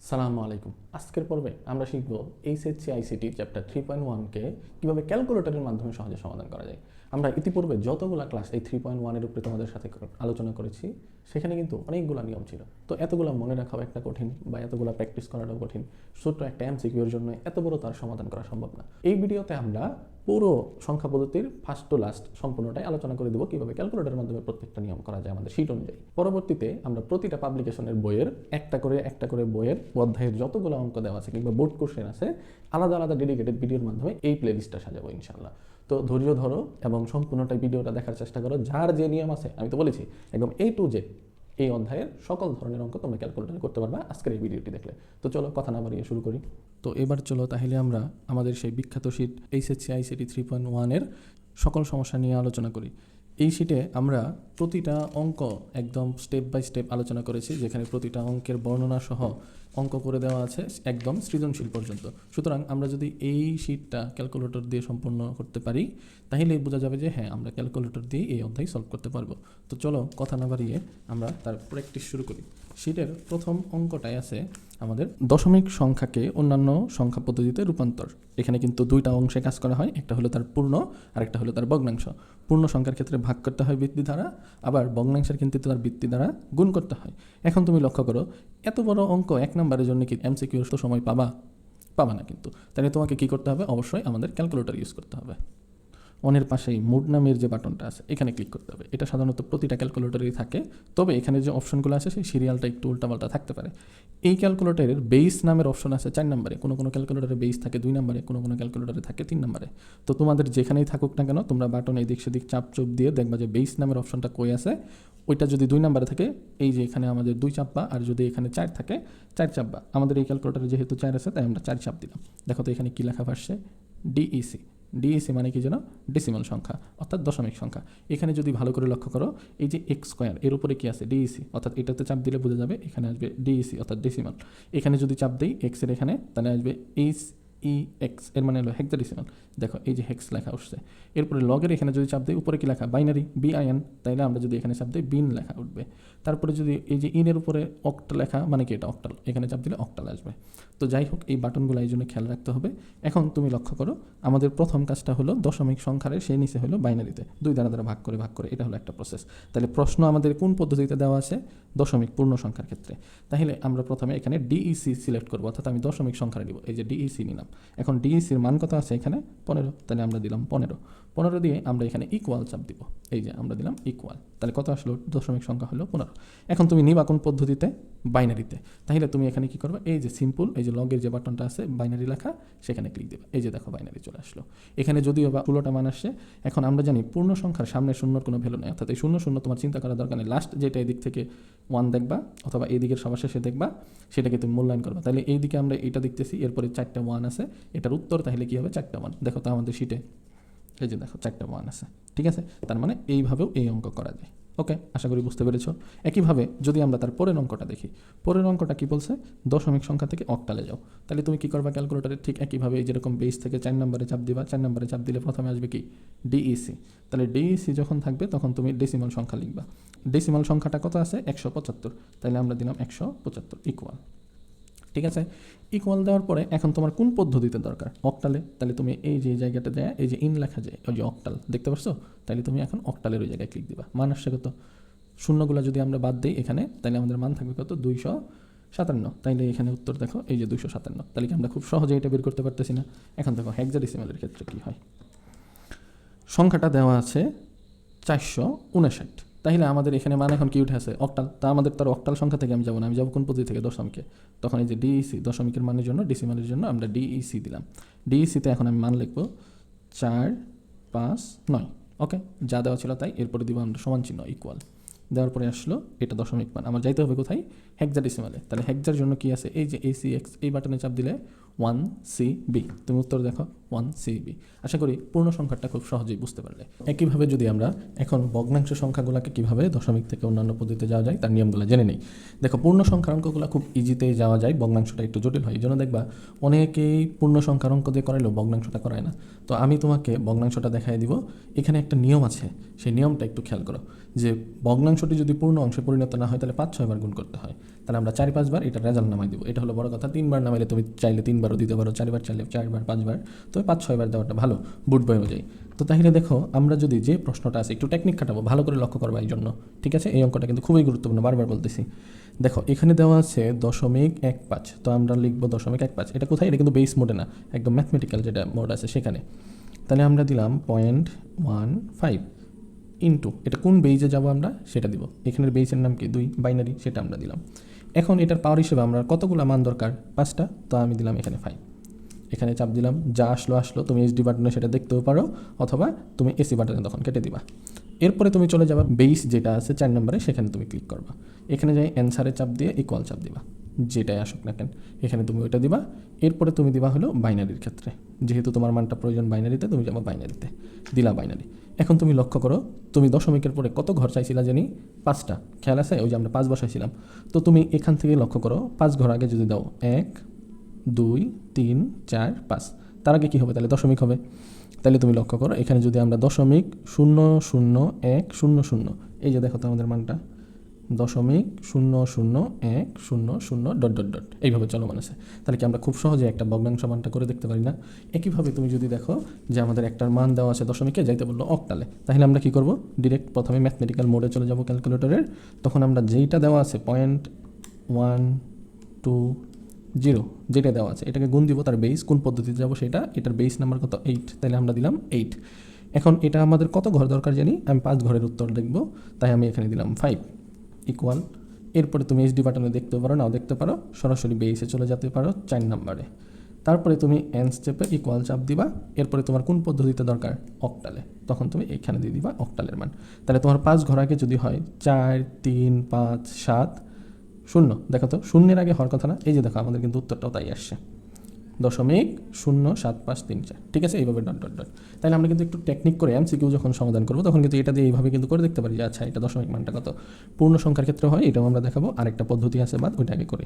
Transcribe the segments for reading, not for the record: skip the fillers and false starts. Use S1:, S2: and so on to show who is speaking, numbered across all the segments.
S1: সালামু আলাইকুম। আজকের পর্বে আমরা শিখব এইচএসসি আইসিটি চ্যাপ্টার 3.1কে কীভাবে ক্যালকুলেটরের মাধ্যমে সহজে সমাধান করা যায়। আমরা ইতিপূর্বে যতগুলো ক্লাস এই 3.1-এর উপরে তোমাদের সাথে আলোচনা করেছি, সেখানে কিন্তু অনেকগুলো নিয়ম ছিল। তো এতগুলো মনে রাখাও একটা কঠিন, বা এতগুলো প্র্যাকটিস করাটাও কঠিন। ছোট্ট একটা এমসিকিউর জন্য এত বড় তার সমাধান করা সম্ভব না। এই ভিডিওতে আমরা পুরো সংখ্যা পদ্ধতির ফার্স্ট টু লাস্ট সম্পূর্ণটাই আলোচনা করে দেবো, কীভাবে ক্যালকুলেটরের মাধ্যমে প্রত্যেকটা নিয়ম করা যায় আমাদের শীট অনুযায়ী। পরবর্তীতে আমরা প্রতিটা পাবলিকেশনের বইয়ের একটা করে বইয়ের অধ্যায়ের যতগুলো অঙ্ক দেওয়া আছে কিংবা বোর্ড কোশ্চেন আছে, আলাদা আলাদা ডেডিকেটেড ভিডিওর মাধ্যমে এই প্লেলিস্টটা সাজাবো ইনশাল্লাহ। তো ধৈর্য ধরো এবং সম্পূর্ণটাই ভিডিওটা দেখার চেষ্টা করো। যার যে নিয়ম আছে, আমি তো বলেছি একদম A to Z এই অধ্যায়ের সকল ধরনের অঙ্ক তোমরা ক্যালকুলেটরে করতে পারবা আজকের এই ভিডিওটি দেখলে। তো চলো কথা না বাড়িয়ে শুরু করি। তো এবার চলো তাহলে আমরা আমাদের সেই বিখ্যাত শীট এইচএসসি আইসিটি 3.1-এর সকল সমস্যা নিয়ে আলোচনা করি। এই শীটে আমরা প্রতিটা অঙ্ক একদম স্টেপ বাই স্টেপ আলোচনা করেছি, যেখানে প্রতিটা অঙ্কের বর্ণনা সহ অঙ্ক করে দেওয়া আছে একদম সৃজনশীল পর্যন্ত। সুতরাং আমরা যদি এই শীটটা ক্যালকুলেটর দিয়ে সম্পূর্ণ করতে পারি, তাহলে বোঝা যাবে যে হ্যাঁ, আমরা ক্যালকুলেটর দিয়ে এই অধ্যায় সলভ করতে পারবো। তো চলো কথা না বাড়িয়ে আমরা তার প্র্যাকটিস শুরু করি। শীটের প্রথম অঙ্কটাই আছে আমাদের দশমিক সংখ্যাকে অন্যান্য সংখ্যা পদ্ধতিতে রূপান্তর। এখানে কিন্তু দুইটা অংশে কাজ করা হয়, একটা হলো তার পূর্ণ আর একটা হলো তার ভগ্নাংশ। পূর্ণ সংখ্যার ক্ষেত্রে ভাগ করতে হয় বৃত্তি দ্বারা, আবার ভগ্নাংশের ক্ষেত্রে তার বৃত্তি দ্বারা গুণ করতে হয়। এখন তুমি লক্ষ্য করো, এত বড় অঙ্ক এক নম্বরের জন্য কি এমসিকিউ তো সময় পাবা না, কিন্তু তাহলে তোমাকে কি করতে হবে? অবশ্যই আমাদের ক্যালকুলেটর ইউজ করতে হবে। অনের পাশেই মোড নামের যে বাটনটা আছে, এখানে ক্লিক করতে হবে। এটা সাধারণত প্রতিটা ক্যালকুলেটরেই থাকে, তবে এখানে যে অপশনগুলো আছে সেই সিরিয়ালটা একটু উল্টাপাল্টা থাকতে পারে। এই ক্যালকুলেটরের বেস নামের অপশন আছে 4 নম্বরে, কোনো ক্যালকুলেটরে বেস থাকে 2 নম্বরে, কোনো ক্যালকুলেটরে থাকে 3 নম্বরে। তো তোমাদের যেখানেই থাকুক না কেন, তোমরা বাটন এই দিক সেদিক চাপ চুপ দিয়ে দেখবা যে বেস নামের অপশনটা কই আছে। ওইটা যদি 2 নম্বরে থাকে, এই যে এখানে আমাদের 2 চাপবা, আর যদি এখানে 4 থাকে 4 চাপবা। আমাদের এই ক্যালকুলেটরে যেহেতু 4 আছে, তাই আমরা 4 চাপ দিলাম। দেখো তো এখানে কী লেখা আসছে? ডিইসি। ডিইসি মানে কি যেন? ডেসিমাল সংখ্যা, অর্থাৎ দশমিক সংখ্যা। এখানে যদি ভালো করে লক্ষ্য করো, এই যে এক্স স্কোয়ার, এর উপরে কি আছে? ডিইসি, অর্থাৎ এটাতে চাপ দিলে বোঝা যাবে এখানে আসবে ডিইসি অর্থাৎ ডেসিমাল। এখানে যদি চাপ দিই এক্সের এখানে, তাহলে আসবে এক্স, এর মানে হলো হেক্সাডেসিমাল। দেখো এই যে হেক্স লেখা উঠছে। এরপরে লগের এখানে যদি চাপ দিই, উপরে কি লেখা? Binary, BIN। তাইলে আমরা যদি এখানে চাপ দিই, বিন লেখা উঠবে। তারপরে যদি এই যে ইনের উপরে অক্টাল লেখা, মানে কি এটা অক্টাল, এখানে চাপ দিলে অক্টাল আসবে। তো যাই হোক, এই বাটনগুলো এই জন্য খেয়াল রাখতে হবে। এখন তুমি লক্ষ্য করো, আমাদের প্রথম কাজটা হলো দশমিক সংখ্যার সেই নিচে হলো বাইনারিতে 2 দ্বারা ভাগ করে, এটা হলো একটা প্রসেস। তাহলে প্রশ্ন আমাদের কোন পদ্ধতিতে দেওয়া আছে? দশমিক পূর্ণ সংখ্যার ক্ষেত্রে। তাহলে আমরা প্রথমে এখানে ডিইসি সিলেক্ট করবো, অর্থাৎ আমি দশমিক সংখ্যা নিব। এই যে ডিইসি নিলাম। এখন ডিইসির মান কত আছে? এখানে 15, তাহলে আমরা দিলাম 15 দিয়ে আমরা এখানে ইকুয়াল চাপ দিব। এই যে আমরা দিলাম ইকুয়াল, তাহলে কত আসলো? দশমিক সংখ্যা হলো 15। এখন তুমি নিবা কোন পদ্ধতিতে? বাইনারিতে। তাহলে তুমি এখানে কি করবে? এই যে সিম্পল, এই যে লগের যে বাটনটা আছে বাইনারি লেখা, সেখানে ক্লিক দেবে। এই যে দেখো বাইনারি চলে আসলো। এখানে যদিও বা 16টা মান আসছে। এখন আমরা জানি পূর্ণ সংখ্যার সামনে শূন্যর কোনো ভ্যালু নেই, অর্থাৎ এই শূন্য তোমার চিন্তা করার দরকার নেই। লাস্ট যেটা এদিক থেকে 1 দেখবা, অথবা এই দিকের সবার শেষে দেখবা, সেটাকে তুমি মূল্যায়ন করবা। তাহলে এই দিকে আমরা এটা দেখতেছি, এরপরে 4টা 1 আছে, এটার উত্তর তাহলে কি হবে? 4টা 1। দেখো তো আমাদের শিটে এই যে দেখো 4টা 1 আছে, ঠিক আছে? তার মানে এইভাবেও এই অঙ্ক করা যায়। ওকে, আশা করি বুঝতে পেরেছ। একইভাবে যদি আমরা তার পরের অঙ্কটা দেখি, পরের অঙ্কটা কি বলছে? দশমিক সংখ্যা থেকে অক্টালে যাও। তাহলে তুমি কি করবা? ক্যালকুলেটরে ঠিক একইভাবে যেরকম বেস থেকে 4 নম্বরে চাপ দিবা। 4 নম্বরে চাপ দিলে প্রথমে আসবে কি? ডিইসি। তাহলে ডিইসি যখন থাকবে, তখন তুমি ডেসিমাল সংখ্যা লিখবা। ডেসিমাল সংখ্যাটা কত আছে? 175। তাহলে আমরা দিলাম 175 ইকুয়াল, ঠিক আছে? ইকুয়াল দেওয়ার পরে এখন তোমার কোন পদ্ধতিতে দরকার? অক্টালে। তাহলে তুমি এই যে জায়গাটা দেয়, এই যে ইন লেখা যায়, ওই যে অক্টাল দেখতে পাচ্ছ, তাহলে তুমি এখন অক্টালের ওই জায়গায় ক্লিক দিবা। মান আসছে কত? শূন্যগুলো যদি আমরা বাদ দিই এখানে, তাহলে আমাদের মান থাকবে কত? 257। তাইলে এখানে উত্তর দেখো এই যে 257। তাহলে কি আমরা খুব সহজে এটা বের করতে পারতেছি না? এখন দেখো হেক্সাডেসিমালের ক্ষেত্রে কি হয়। সংখ্যাটা দেওয়া আছে 459। তাহলে আমাদের এখানে মান এখন কি উঠে আছে? অক্টাল। তা আমাদের তার অক্টাল সংখ্যা থেকে আমি যাবো না, আমি যাবো কোন পদ্ধতি থেকে? দশমিকে। তখন এই যে ডিইসি, দশমিকের মানের জন্য, ডেসিমালের জন্য আমরা ডিইসি দিলাম। ডিইসিতে এখন আমি মান লিখবো 459। ওকে, যা দেওয়া ছিল তাই। এরপরে দিব আমরা সমান চিহ্ন ইকুয়াল। দেওয়ার পরে আসলো এটা দশমিক মান। আমার যাইতে হবে কোথায়? হেক্সাডেসিমালে। তাহলে হেক্সার জন্য কি আছে? এই যে ACX, এই বাটনে চাপ দিলে 1CB। তুমি উত্তর দেখো 1CB। আশা করি পূর্ণ সংখ্যাটা খুব সহজেই বুঝতে পারলে। একইভাবে যদি আমরা এখন ভগ্নাংশ সংখ্যাগুলোকে কীভাবে দশমিক থেকে অন্যান্য পদ্ধতিতে যাওয়া যায় তার নিয়মগুলো জেনে নিই। দেখো, পূর্ণ সংখ্যার অঙ্কগুলো খুব ইজিতেই যাওয়া যায়, ভগ্নাংশটা একটু জটিল হয়। এই জন্য দেখবা অনেকেই পূর্ণ সংখ্যার অঙ্ক দিয়ে করাইলেও ভগ্নাংশটা করায় না। তো আমি তোমাকে ভগ্নাংশটা দেখাই দিব। এখানে একটা নিয়ম আছে, সেই নিয়মটা একটু খেয়াল করো। যে ভগ্নাংশটি যদি পূর্ণ অংশে পরিণত না হয়, তাহলে 5-6 বার গুণ করতে হয়। তাহলে আমরা 4-5 বার এটা রেজাল্ট নামাই দিব। এটা হলো বড় কথা। 3 বার নামাইলে তুমি চাইলে 3বারও দিতে পারো, 4বার চাইলে 4বার, 5বার, তবে 5-6বার দেওয়াটা ভালো বুট বই অনুযায়ী। তো তাহলে দেখো আমরা যদি যে প্রশ্নটা আছে একটু টেকনিক খাটাবো, ভালো করে লক্ষ্য করবা এই জন্য, ঠিক আছে? এই অঙ্কটা কিন্তু খুবই গুরুত্বপূর্ণ, বারবার বলতেছি। দেখো এখানে দেওয়া আছে 0.15, তো আমরা লিখবো 0.15। এটা কোথায়? এটা কিন্তু বেস মোডে না, একদম ম্যাথমেটিক্যাল যেটা মোড আছে সেখানে। তাহলে আমরা দিলাম 0.15 ইন্টু, এটা কোন বেইজে যাব আমরা সেটা দিব। এখানের বেইজের নাম কি? 2 বাইনারি, সেটা আমরা দিলাম। এখন এটার পাওয়ার হিসেবে আমরা কতগুলো মান দরকার? 5টা, তো আমি দিলাম এখানে 5। এখানে চাপ দিলাম, যা আসলো। তুমি এইচডি বাটনে সেটা দেখতেও পারো, অথবা তুমি এসি বাটনে তখন কেটে দিবা। এরপরে তুমি চলে যাবা বেইস যেটা আছে 4 নম্বরে, সেখানে তুমি ক্লিক করবা। এখানে যাই অ্যান্সারে চাপ দিয়ে ইকুয়াল চাপ দিবা, যেটাই আসুক না কেন এখানে তুমি ওইটা দিবা। এরপরে তুমি দিবা হলো বাইনারির ক্ষেত্রে, যেহেতু তোমার মানটা প্রয়োজন বাইনারিতে, তুমি যাবা বাইনারিতে, দিলা বাইনারি। এখন তুমি লক্ষ্য করো, তুমি দশমিকের পরে কত ঘর চাইছিলা জানি? 5টা, খেয়াল আছে? ওই যে আমরা 5 বসাইছিলাম। তো তুমি এখান থেকে লক্ষ্য করো, 5 ঘর আগে যদি দাও 1, 2, 3, 4, 5, তার আগে কী হবে? তাহলে দশমিক হবে। তাহলে তুমি লক্ষ্য করো, এখানে যদি আমরা 0.00100, এই যে দেখো তো আমাদের মানটা 0.00100 ... এইভাবে চলমান আছে। তাহলে কি আমরা খুব সহজে একটা ভগ্নাংশ মানটা করে দেখতে পারি না? একইভাবে তুমি যদি দেখো যে আমাদের একটার মান দেওয়া আছে দশমিকে, যাইতে বললো অক্টালে, তাহলে আমরা কি করব? ডিরেক্ট প্রথমে ম্যাথমেটিক্যাল মোডে চলে যাব ক্যালকুলেটরের। তখন আমরা যেইটা দেওয়া আছে 0.120 যেটা দেওয়া আছে এটাকে গুণ দিব, তার বেস কোন পদ্ধতিতে যাব সেটা, এটার বেস নাম্বার কত? 8, তাহলে আমরা দিলাম 8। এখন এটা আমাদের কত ঘর দরকার জানি? আমি 5 ঘরের উত্তর দেখব, তাই আমি এখানে দিলাম 5 ইকুয়াল। এরপরে তুমি এইচডি বাটনে দেখতে পারো, নাও দেখতে পারো, সরাসরি বেসে চলে যেতে পারো 4 নম্বরে। তারপরে তুমি এন্ড স্টেপে ইকুয়াল চাপ দিবা। এরপরে তোমার কোন পদ্ধতিতে দরকার? অক্টালে, তখন তুমি এখানে দিয়ে দিবা অক্টালের মান। তাহলে তোমার 5 ঘর আগে যদি হয় 4, 3, 5, 7, 0, দেখো তো শূন্যের আগে হওয়ার কথা না? এই যে দেখো আমাদের কিন্তু উত্তরটাও তাই আসছে, 0.07534, ঠিক আছে? এইভাবে ডট। তাহলে আমরা কিন্তু একটু টেকনিক করে এমসিকিউ যখন সমাধান করবো, তখন কিন্তু এটা দিয়ে এইভাবে কিন্তু করে দেখতে পারি যে আচ্ছা এটা দশমিক মানটা কত। পূর্ণ সংখ্যার ক্ষেত্রে হয়, এটাও আমরা দেখাবো। আরেকটা পদ্ধতি আছে বাদ, ওইটা আগে করে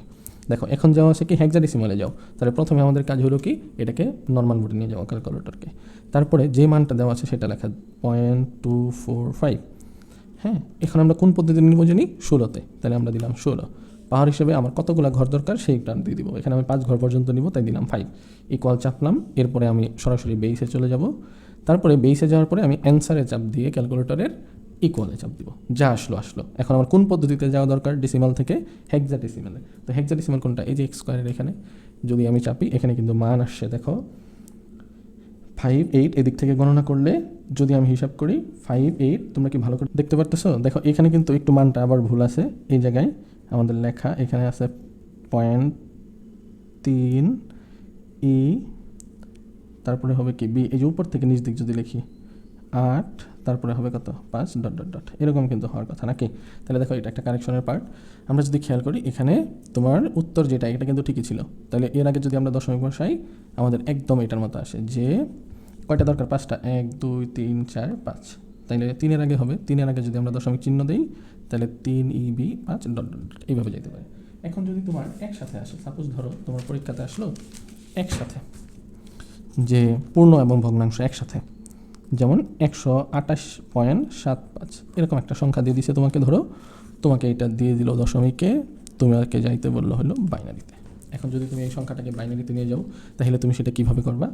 S1: দেখো। এখন যাওয়া আছে কি হেক্সাডেসিমালে যাও। তাহলে প্রথমে আমাদের কাজ হলো কি, এটাকে নর্মাল মোডে নিয়ে যাওয়া ক্যালকুলেটরকে। তারপরে যে মানটা দেওয়া আছে সেটা লেখা 0.245। হ্যাঁ, এখন আমরা কোন পদ্ধতি নিব জানি? 16তে, তাহলে আমরা দিলাম 16। পাওয়ার হিসেবে আমার কতগুলো ঘর দরকার সেইটা দিয়ে দিব। এখানে আমি 5 ঘর পর্যন্ত নিব, তাই দিলাম 5 ইকুয়াল চাপলাম। এরপরে আমি সরাসরি বেইসে চলে যাব। তারপরে বেইসে যাওয়ার পরে আমি অ্যান্সারে চাপ দিয়ে ক্যালকুলেটরের ইকুয়ালে চাপ দিব, যা আসলো। এখন আমার কোন পদ্ধতিতে যাওয়া দরকার? ডেসিমাল থেকে হেক্সাডেসিমালে। তো হেক্সাডেসিমাল কোনটা? এই যে x² এখানে যদি আমি চাপি, এখানে কিন্তু মান আসছে দেখো 58। এদিক থেকে গণনা করলে যদি আমি হিসাব করি 58, তোমরা কি ভালো করে দেখতে পারতেছো? দেখো এখানে কিন্তু একটু মানটা আবার ভুল আছে। এই জায়গায় আমাদের লেখা এখানে আছে 0.3 ই, তারপরে হবে কি বি, এই যে উপর থেকে নিচ দিক যদি লিখি 8, তারপরে হবে কত? 5 ... এরকম কিন্তু হওয়ার কথা নাকি? তাহলে দেখো এটা একটা কারেকশনের পার্ট। আমরা যদি খেয়াল করি, এখানে তোমার উত্তর যেটা এটা কিন্তু ঠিকই ছিল। তাহলে এর আগে যদি আমরা দশমিক বসাই, আমাদের একদম এটার মতো আসে যে কয়টা দরকার? 5টা, 1, 2, 3, 4, 5। তাইলে 3-এর আগে হবে, 3-এর আগে যদি আমরা দশমিক চিহ্ন দিই, তাহলে 3 ই বি 5 ... এইভাবে যেতে পারে। এখন যদি তোমার একসাথে আসে, সাপোজ ধরো তোমার পরীক্ষাতে আসলো একসাথে যে পূর্ণ এবং ভগ্নাংশ একসাথে, যেমন 128.75 এরকম একটা সংখ্যা দিয়ে দিছে তোমাকে। ধরো তোমাকে এটা দিয়ে দিল দশমিকে, তোমাকে যাইতে বললো হলো বাইনারিতে। এখন যদি তুমি এই সংখ্যাটাকে বাইনারিতে নিয়ে যাও, তাহলে তুমি সেটা কিভাবে করবা?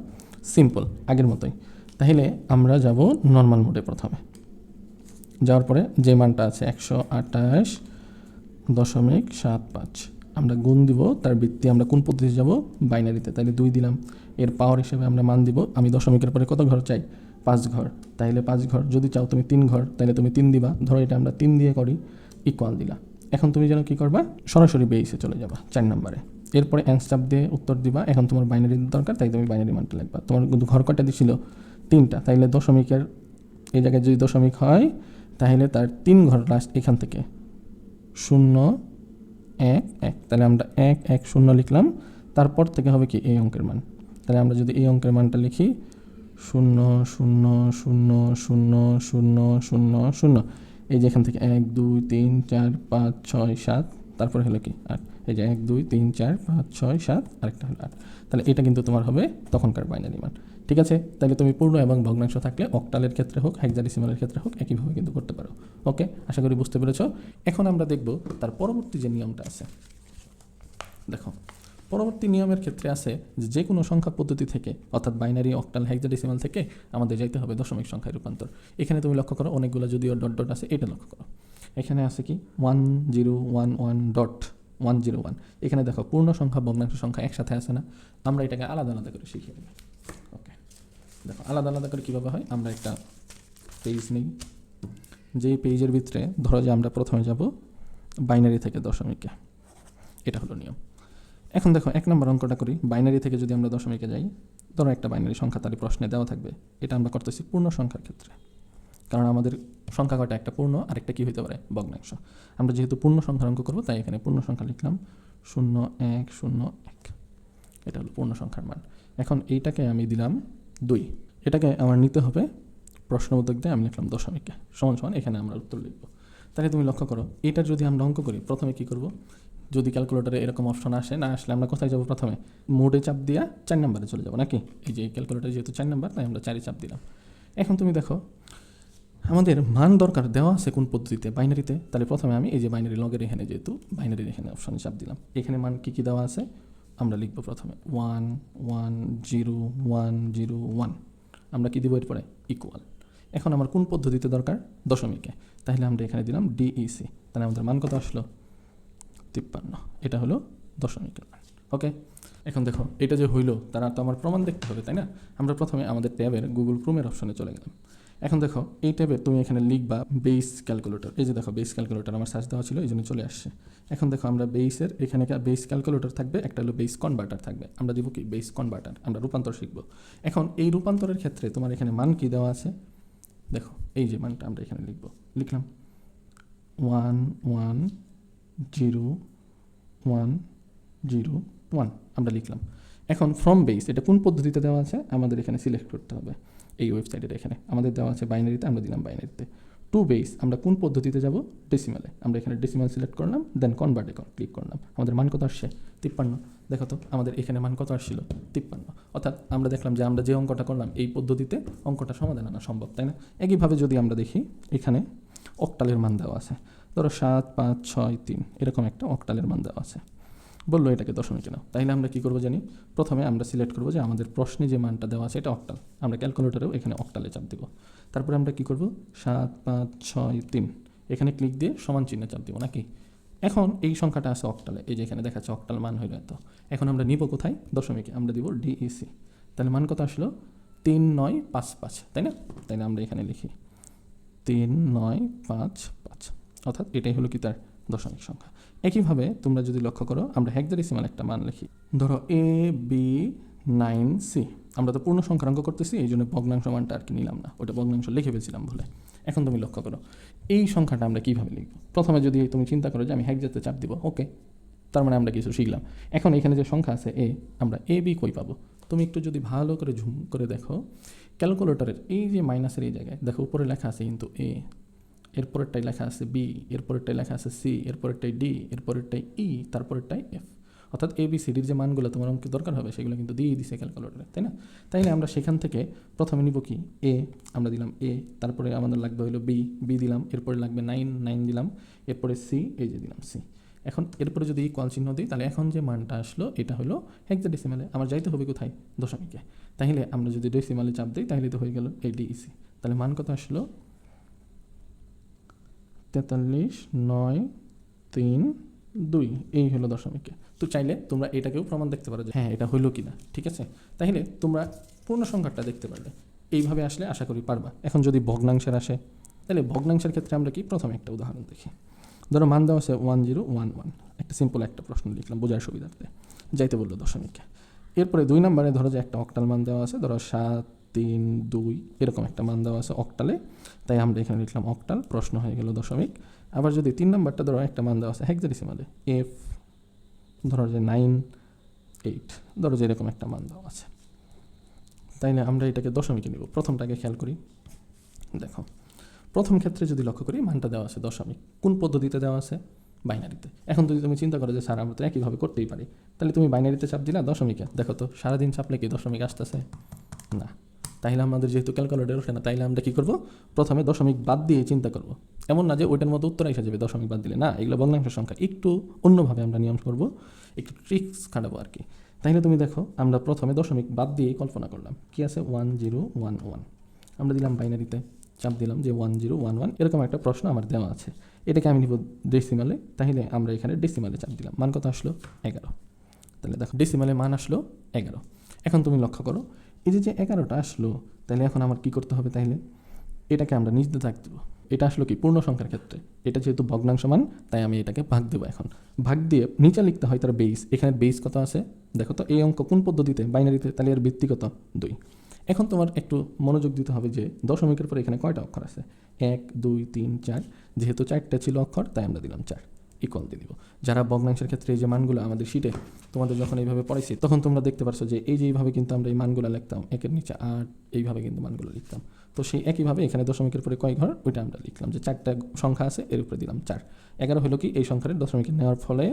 S1: সিম্পল, আগের মতোই। তাহলে আমরা যাব নর্মাল মোডে প্রথমে। যাওয়ার পরে যে মানটা আছে 128.75, আমরা গুণ দিব, তার ভিত্তি আমরা কোন পদ্ধতিতে যাব? বাইনারিতে। তাহলে 2 দিলাম। এর পাওয়ার হিসেবে আমরা মান দিব, আমি দশমিকের পরে কত ঘর চাই? 5 ঘর। তাহলে 5 ঘর, যদি চাও তুমি 3 ঘর, তাহলে তুমি 3 দিবা। ধরো এটা আমরা 3 দিয়ে করি, ইকুয়াল দিলা। এখন তুমি যেন কী করবা? সরাসরি বেইসে চলে যাবা 4 নম্বরে। এরপরে অ্যান্সার দিয়ে উত্তর দিবা। এখন তোমার বাইনারি দরকার, তাই তুমি বাইনারি মানটা লিখবা। তোমার কিন্তু ঘর কয়টা দিছিল? 3টা। তাইলে দশমিকের এই জায়গায় যদি দশমিক হয়, তাহলে তার 3 ঘর লাস্ট এখান থেকে 0, 1, 1। তাহলে আমরা 1, 1, 0 লিখলাম। তারপর থেকে হবে কি এই অঙ্কের মান। তাহলে আমরা যদি এই অঙ্কের মানটা লিখি 0, 0, 0, 0, 0, 0, 0, এই যে এখান থেকে 1, 2, 3, 4, 5, 6, 7, তারপরে হলো কি 8। এই যে 1 2 3 4 5 6 7 আরেকটা হলো 8, তাহলে এটা কিন্তু তোমার হবে তখনকার বাইনারি মান। ঠিক আছে, তাহলে তুমি পূর্ণ এবং ভগ্নাংশ থাকলে অক্টালের ক্ষেত্রে হোক হেক্সাডেসিমালের ক্ষেত্রে হোক একইভাবে কিন্তু করতে পারো। ওকে, আশা করি বুঝতে পেরেছো। এখন আমরা দেখব তার পরবর্তী যে নিয়মটা আছে। দেখো, পরবর্তী নিয়মের ক্ষেত্রে আছে যে কোনো সংখ্যা পদ্ধতি থেকে, অর্থাৎ বাইনারি, অক্টাল, হেক্সাডেসিমাল থেকে আমাদের যাইতে হবে দশমিক সংখ্যায় রূপান্তর। এখানে তুমি লক্ষ্য করো অনেকগুলো যদিও ডট ডট আছে, এটা লক্ষ্য করো। এখানে আছে কি 1011.101। এখানে দেখো পূর্ণ সংখ্যা ভগ্নাংশ সংখ্যা একসাথে আছে না, আমরা এটাকে আলাদা আলাদা করে শিখিয়ে দেবো। ওকে, দেখো আলাদা আলাদা করে কীভাবে হয়। আমরা একটা পেজ নিই, যেই পেজের ভিতরে ধরো যে আমরা প্রথমে যাব বাইনারি থেকে দশমিকে, এটা হলো নিয়ম। এখন দেখো 1 নম্বর অঙ্কটা করি। বাইনারি থেকে যদি আমরা দশমিকে যাই, ধরো একটা বাইনারি সংখ্যা তারই প্রশ্নে দেওয়া থাকবে, এটা আমরা করতেছি পূর্ণ সংখ্যার ক্ষেত্রে, কারণ আমাদের সংখ্যা কয়টা, একটা পূর্ণ আরেকটা কি হতে পারে, ভগ্নাংশ। আমরা যেহেতু পূর্ণ সংখ্যার অঙ্ক করবো তাই এখানে পূর্ণ সংখ্যা লিখলাম 0101, এটা হলো পূর্ণ সংখ্যার মান। এখন এইটাকে আমি দিলাম 2, এটাকে আমার নিতে হবে প্রশ্ন উত্তর দিয়ে আমি লিখলাম দশমিকে সমান সমান, এখানে আমরা উত্তর লিখবো। তাহলে তুমি লক্ষ্য করো এটার যদি আমরা অঙ্ক করি, প্রথমে কি করব, যদি ক্যালকুলেটারে এরকম অপশন আসে, না আসলে আমরা কোথায় যাব, প্রথমে মোডে চাপ দিয়া 4 নম্বরে চলে যাবো নাকি। এই যে ক্যালকুলেটার যেহেতু 4 নম্বর তাই আমরা 4 চাপ দিলাম। এখন তুমি দেখো আমাদের মান দরকার দেওয়া আছে কোন পদ্ধতিতে, বাইনারিতে। তাহলে প্রথমে আমি এই যে বাইনারি লগের এখানে, যেহেতু বাইনারির এখানে অপশন চাপ দিলাম, এখানে মান কী কী দেওয়া আছে আমরা লিখবো। প্রথমে 1 1 0 1 0 1, আমরা কি দিব এরপরে ইকুয়াল। এখন আমার কোন পদ্ধতিতে দরকার, দশমিকে, তাহলে আমরা এখানে দিলাম ডিইসি। তাহলে আমাদের মান কত আসলো 53, এটা হলো দশমিকের মান। ওকে, এখন দেখো এটা যে হইলো তারা তো আমার প্রমাণ দেখতে হবে, তাই না। আমরা প্রথমে আমাদের ট্যাবের গুগল ক্রোমের অপশনে চলে গেলাম। এখন দেখো এই ট্যাবে তুমি এখানে লিখবা বেস ক্যালকুলেটর। এই যে দেখো বেস ক্যালকুলেটর আমার সার্চ দেওয়া ছিল, এই জন্য চলে আসছে। এখন দেখো আমরা বেসের এখানে বেস ক্যালকুলেটর থাকবে, একটা হলো বেস কনভার্টার থাকবে, আমরা দিব কি বেস কনভার্টার, আমরা রূপান্তর শিখবো। এখন এই রূপান্তরের ক্ষেত্রে তোমার এখানে মান কি দেওয়া আছে, দেখো এই যে মানটা আমরা এখানে লিখলাম 1 1 0 1 0 1, আমরা লিখলাম। এখন ফ্রম বেস এটা কোন পদ্ধতিতে দেওয়া আছে আমাদের এখানে সিলেক্ট করতে হবে। এই ওয়েবসাইটের এখানে আমাদের দেওয়া আছে বাইনারিতে, আমরা দিলাম বাইনারিতে। টু বেস আমরা কোন পদ্ধতিতে যাব, ডেসিমালে, আমরা এখানে ডেসিমাল সিলেক্ট করলাম, দেন কনভার্টে ক্লিক করলাম। আমাদের মান কত আসছে 53। দেখো তো আমাদের এখানে মান কত আসছিল 53। অর্থাৎ আমরা দেখলাম যে আমরা যে অঙ্কটা করলাম এই পদ্ধতিতে অঙ্কটা সমাধান আনা সম্ভব, তাই না। একইভাবে যদি আমরা দেখি এখানে অক্টালের মান দেওয়া আছে, ধরো 7 5 6 3 এরকম একটা অক্টালের মান দেওয়া আছে, বললো এটাকে দশমিকে নাও। তাইলে আমরা কী করবো জানি, প্রথমে আমরা সিলেক্ট করবো যে আমাদের প্রশ্নে যে মানটা দেওয়া আছে এটা অক্টাল, আমরা ক্যালকুলেটরেও এখানে অক্টালে চাপ দিব। তারপরে আমরা কী করবো 7 5 6 3 এখানে ক্লিক দিয়ে সমান চিহ্নে চাপ দিব নাকি। এখন এই সংখ্যাটা আছে অক্টালে, এই যে এখানে দেখাচ্ছে অক্টাল মান হইল এত। এখন আমরা নিব কোথায়, দশমিকে, আমরা দিব ডিইসি। তাহলে মান কত আসলো 3955, তাই না। তাইলে আমরা এখানে লিখি 3955, অর্থাৎ এটাই হলো কি তার দশমিক সংখ্যা। একইভাবে তোমরা যদি লক্ষ্য করো আমরা হেক্সাডেসিমাল একটা মান লিখি, ধরো AB9C। আমরা তো পূর্ণ সংখ্যার অঙ্ক করতেছি, এই জন্য ভগ্নাংশ মানটা আর কি নিলাম না, ওটা ভগ্নাংশ লিখে ফেলছিলাম ভুলে। এখন তুমি লক্ষ্য করো এই সংখ্যাটা আমরা কীভাবে লিখবো। প্রথমে যদি তুমি চিন্তা করো যে আমি হেক্সাতে চাপ দিব, ওকে, তার মানে আমরা কিছু শিখলাম। এখন এখানে যে সংখ্যা আছে আমরা AB কই পাবো, তুমি একটু যদি ভালো করে ঝুম করে দেখো ক্যালকুলেটরের এই যে মাইনাসের এই জায়গায় দেখো উপরে লেখা আছে কিন্তু এরপরেরটাই লেখা আছে বি, এরপরেরটাই লেখা আছে সি, এরপরেরটাই ডি, এরপরেরটাই ই, তারপরেরটাই এফ। অর্থাৎ ABCDর যে মানগুলো তোমার অঙ্কে দরকার হবে সেগুলো কিন্তু দিয়ে দিছে ক্যালকুলেটরে, তাই না। তাইলে আমরা সেখান থেকে প্রথমে নিব কি আমরা দিলাম তারপরে আমাদের লাগবে হলো বি দিলাম, এরপরে লাগবে 9 দিলাম, এরপরে সি, এই যে দিলাম সি। এখন এরপরে যদি ইকুয়াল চিহ্ন দিই তাহলে এখন যে মানটা আসলো এটা হলো হেক্সাডেসিমালে, আমার যাইতে হবে কোথায়, দশমিকে। তাহলে আমরা যদি ডেসিমালে চাপ দিই তাহলে তো হয়ে গেল ডিইসি। তাহলে মান কত আসলো 43 9 3 2, এই হলো দশমিকে। তো চাইলে তোমরা এটাকেও প্রমাণ দেখতে পারো যে হ্যাঁ এটা হইলো কিনা, ঠিক আছে। তাহলে তোমরা পূর্ণ সংখ্যাটা দেখতে পারলে এইভাবে আসলে আশা করি পারবা। এখন যদি ভগ্নাংশের আসে তাহলে ভগ্নাংশের ক্ষেত্রে আমরা কি প্রথমে একটা উদাহরণ দেখি। ধরো মান দেওয়া আছে 1011, একটা সিম্পল একটা প্রশ্ন লিখলাম বোঝার সুবিধার্থে, যাইতে বললো দশমিকে। এরপরে 2 নম্বরে ধরো যে একটা অক্টাল মান দেওয়া আছে, ধরো 7 3 2 এরকম একটা মান দেওয়া আছে অক্টালে, তাই আমরা এখানে লিখলাম অক্টাল, প্রশ্ন হয়ে গেল দশমিক। আবার যদি 3 নম্বরটা ধরো একটা মান দেওয়া আছে হেক্সাডেসিমালে এফ, ধরো যে 9 8, ধরো যে এরকম একটা মান দেওয়া আছে, তাইলে আমরা এটাকে দশমিকে নিব। প্রথমটাকে খেয়াল করি, দেখো প্রথম ক্ষেত্রে যদি লক্ষ্য করি মানটা দেওয়া আছে দশমিক, কোন পদ্ধতিতে দেওয়া আছে, বাইনারিতে। এখন যদি তুমি চিন্তা করো যে স্যার আমরা তো একইভাবে করতেই পারি, তাহলে তুমি বাইনারিতে চাপ দিলা দশমিকে, দেখো তো সারাদিন চাপলে কি দশমিক আসতেছে? না। তাইলে আমাদের যেহেতু ক্যালকুলেটর ওঠে না, তাইলে আমরা কী করবো, প্রথমে দশমিক বাদ দিয়ে চিন্তা করব। এমন না যে ওইটার মতো উত্তর এসে যাবে দশমিক বাদ দিলে, না, এগুলো ভগ্নাংশ সংখ্যা, একটু অন্যভাবে আমরা নিয়ম করব, একটু ট্রিক্স খাটাবো আর কি। তাইলে তুমি দেখো আমরা প্রথমে দশমিক বাদ দিয়েই কল্পনা করলাম, কি আছে 1011, আমরা দিলাম বাইনারিতে, চাপ দিলাম যে 1011, এরকম একটা প্রশ্ন আমার দেওয়া আছে, এটাকে আমি নিব ডেসিমালে, তাহলে আমরা এখানে ডেসিমালে চাপ দিলাম, মান কত আসলো 11। তাহলে দেখো ডেসিমালে মান আসলো 11। এখন তুমি লক্ষ্য করো এই যে 11টা আসলো, তাহলে এখন আমার কি করতে হবে, তাইলে এটাকে আমরা নিচ দিয়ে দাগ দেবো। এটা আসলো কি পূর্ণ সংখ্যার ক্ষেত্রে, এটা যেহেতু ভগ্নাংশ মান, তাই আমি এটাকে ভাগ দেবো। এখন ভাগ দিয়ে নিচে লিখতে হয় তার বেস, এখানে বেস কত আছে দেখো তো, এই অঙ্ক কোন পদ্ধতিতে, বাইনারিতে, তাহলে এর ভিত্তি কত 2। এখন তোমার একটু মনোযোগ দিতে হবে যে দশমিকের পরে এখানে কয়টা অক্ষর আছে, 1 2 3 4, যেহেতু 4টা ছিল অক্ষর তাই আমরা দিলাম 4, ইকুয়াল দিয়ে দিব। যারা ভগ্নাংশের ক্ষেত্রে এই যে মানগুলো আমাদের শিটে তোমাদের যখন এইভাবে পড়াইছি, তখন তোমরা দেখতে পারছো যে এই যে এইভাবে কিন্তু আমরা এই মানগুলো লিখতাম, 1-এর নিচে 8, এইভাবে কিন্তু মানগুলো লিখতাম। তো সেই একইভাবে এখানে দশমিকের পরে কয় ঘর, ওইটা আমরা লিখলাম যে 4টা সংখ্যা আছে, এর উপরে দিলাম 4। 11 হলো কি এই সংখ্যার দশমিকে নেওয়ার ফলে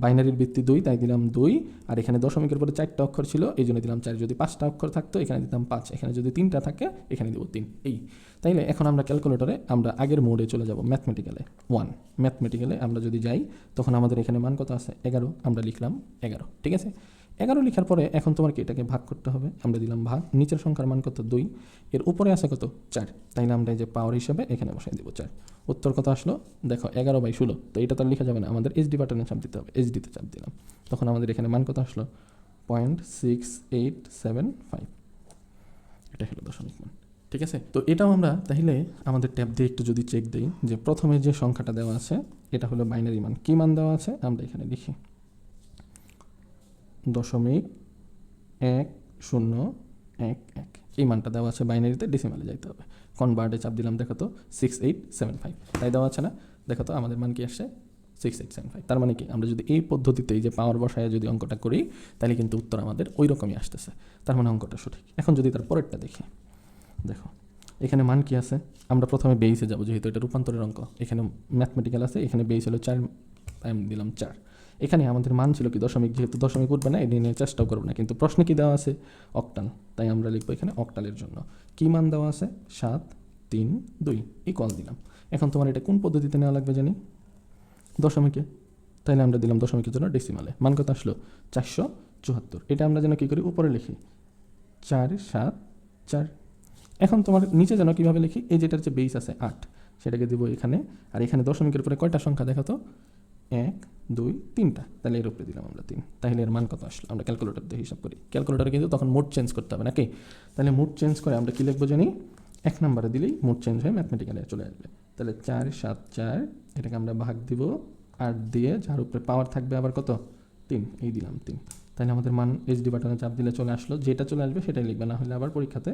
S1: বাইনারির ভিত্তি 2, তাই দিলাম 2, আর এখানে দশমিকের পরে 4টা অক্ষর ছিল এই জন্য দিলাম 4, যদি 5টা অক্ষর থাকতো এখানে দিতাম 5, এখানে যদি 3টা থাকে এখানে দিব 3। এই তাইলে এখন আমরা ক্যালকুলেটরে আমরা আগের মোডে চলে যাব, ম্যাথমেটিক্যালে 1, ম্যাথমেটিক্যালে আমরা যদি যাই তখন আমাদের এখানে মান কত আছে 11, আমরা লিখলাম 11, ঠিক আছে। 11 লেখার পরে এখন তোমার কি এটাকে ভাগ করতে হবে, আমরা দিলাম ভাগ, নিচের সংখ্যার মান কত 2, এর উপরে আছে কত 4, তাইলে আমরা এই যে পাওয়ার হিসাবে এখানে বসাই দেবো 4। উত্তর কত আসলো দেখো 11/16। তো এটা তো লেখা যাবে না, আমাদের এইচডি বাটনে চাপ দিতে হবে, এইচডিতে চাপ দিলাম, তখন আমাদের এখানে মান কত আসলো 0.6875, এটা হলো দশমিক মান, ঠিক আছে। তো এটাও আমরা তাহলে আমাদের ট্যাব দিয়ে একটু যদি চেক দিই যে প্রথমে যে সংখ্যাটা দেওয়া আছে এটা হলো বাইনারি মান, কী মান দেওয়া আছে আমরা এখানে লিখি 0.1011, এই মানটা দেওয়া আছে, বাইনারিতে ডেসিমালে যাইতে হবে, কনভার্টে চাপ দিলাম, দেখো তো 6875, তাই দেওয়া আছে না, দেখো তো আমাদের মান কি আসছে 6875। তার মানে কি আমরা যদি এই পদ্ধতিতে এই যে পাওয়ার বসায় যদি অঙ্কটা করি তাহলে কিন্তু উত্তর আমাদের ওই রকমই আসতেছে, তার মানে অঙ্কটা সঠিক। এখন যদি তার পরেরটা দেখি, দেখো এখানে মান কি আছে, আমরা প্রথমে বেইসে যাব, যেহেতু এটা রূপান্তরের অঙ্ক, এখানে ম্যাথমেটিক্যাল আছে, এখানে বেইস হলো 4, তাই আমি দিলাম 4। এখানে আমাদের মান ছিল কি দশমিক, যেহেতু দশমিক উঠবে না এটা নিয়ে চেষ্টাও করবো না, কিন্তু প্রশ্নে কি দেওয়া আছে অক্টাল, তাই আমরা লিখবো এখানে অক্টালের জন্য কি মান দেওয়া আছে 7 3 2, ইকুয়াল দিলাম। এখন তোমার এটা কোন পদ্ধতিতে নেওয়া লাগবে জানি, দশমিকে, তাইলে আমরা দিলাম দশমিকের জন্য ডেসিমালে, মান কত আসলো 474। এটা আমরা যেন কী করি উপরে লিখি 4 7 4। এখন তোমার নিচে যেন কীভাবে লিখি, এই যেটার যে বেস আছে 8 সেটাকে দিব এখানে, আর এখানে দশমিকের উপরে কয়টা সংখ্যা দেখো তো 1 2 3টা, তাহলে এর উপরে দিলাম আমরা 3, তাহলে এর মান কত আসলো, আমরা ক্যালকুলেটর দিয়ে হিসাব করি, ক্যালকুলেটরে কিন্তু তখন মোড চেঞ্জ করতে হবে নাকি, তাহলে মোড চেঞ্জ করে আমরা কী লিখবো জানি 1 নম্বরে দিলেই মোড চেঞ্জ হয়ে ম্যাথমেটিক্যালে চলে আসবে। তাহলে 4 7 4, এটাকে আমরা ভাগ দিব 8 দিয়ে, যার উপরে পাওয়ার থাকবে আবার কত 3, এই দিলাম 3, তাহলে আমাদের মান এইচডি বাটনে চাপ দিলে চলে আসলো, যেটা চলে আসবে সেটাই লিখবে, না হলে আবার পরীক্ষাতে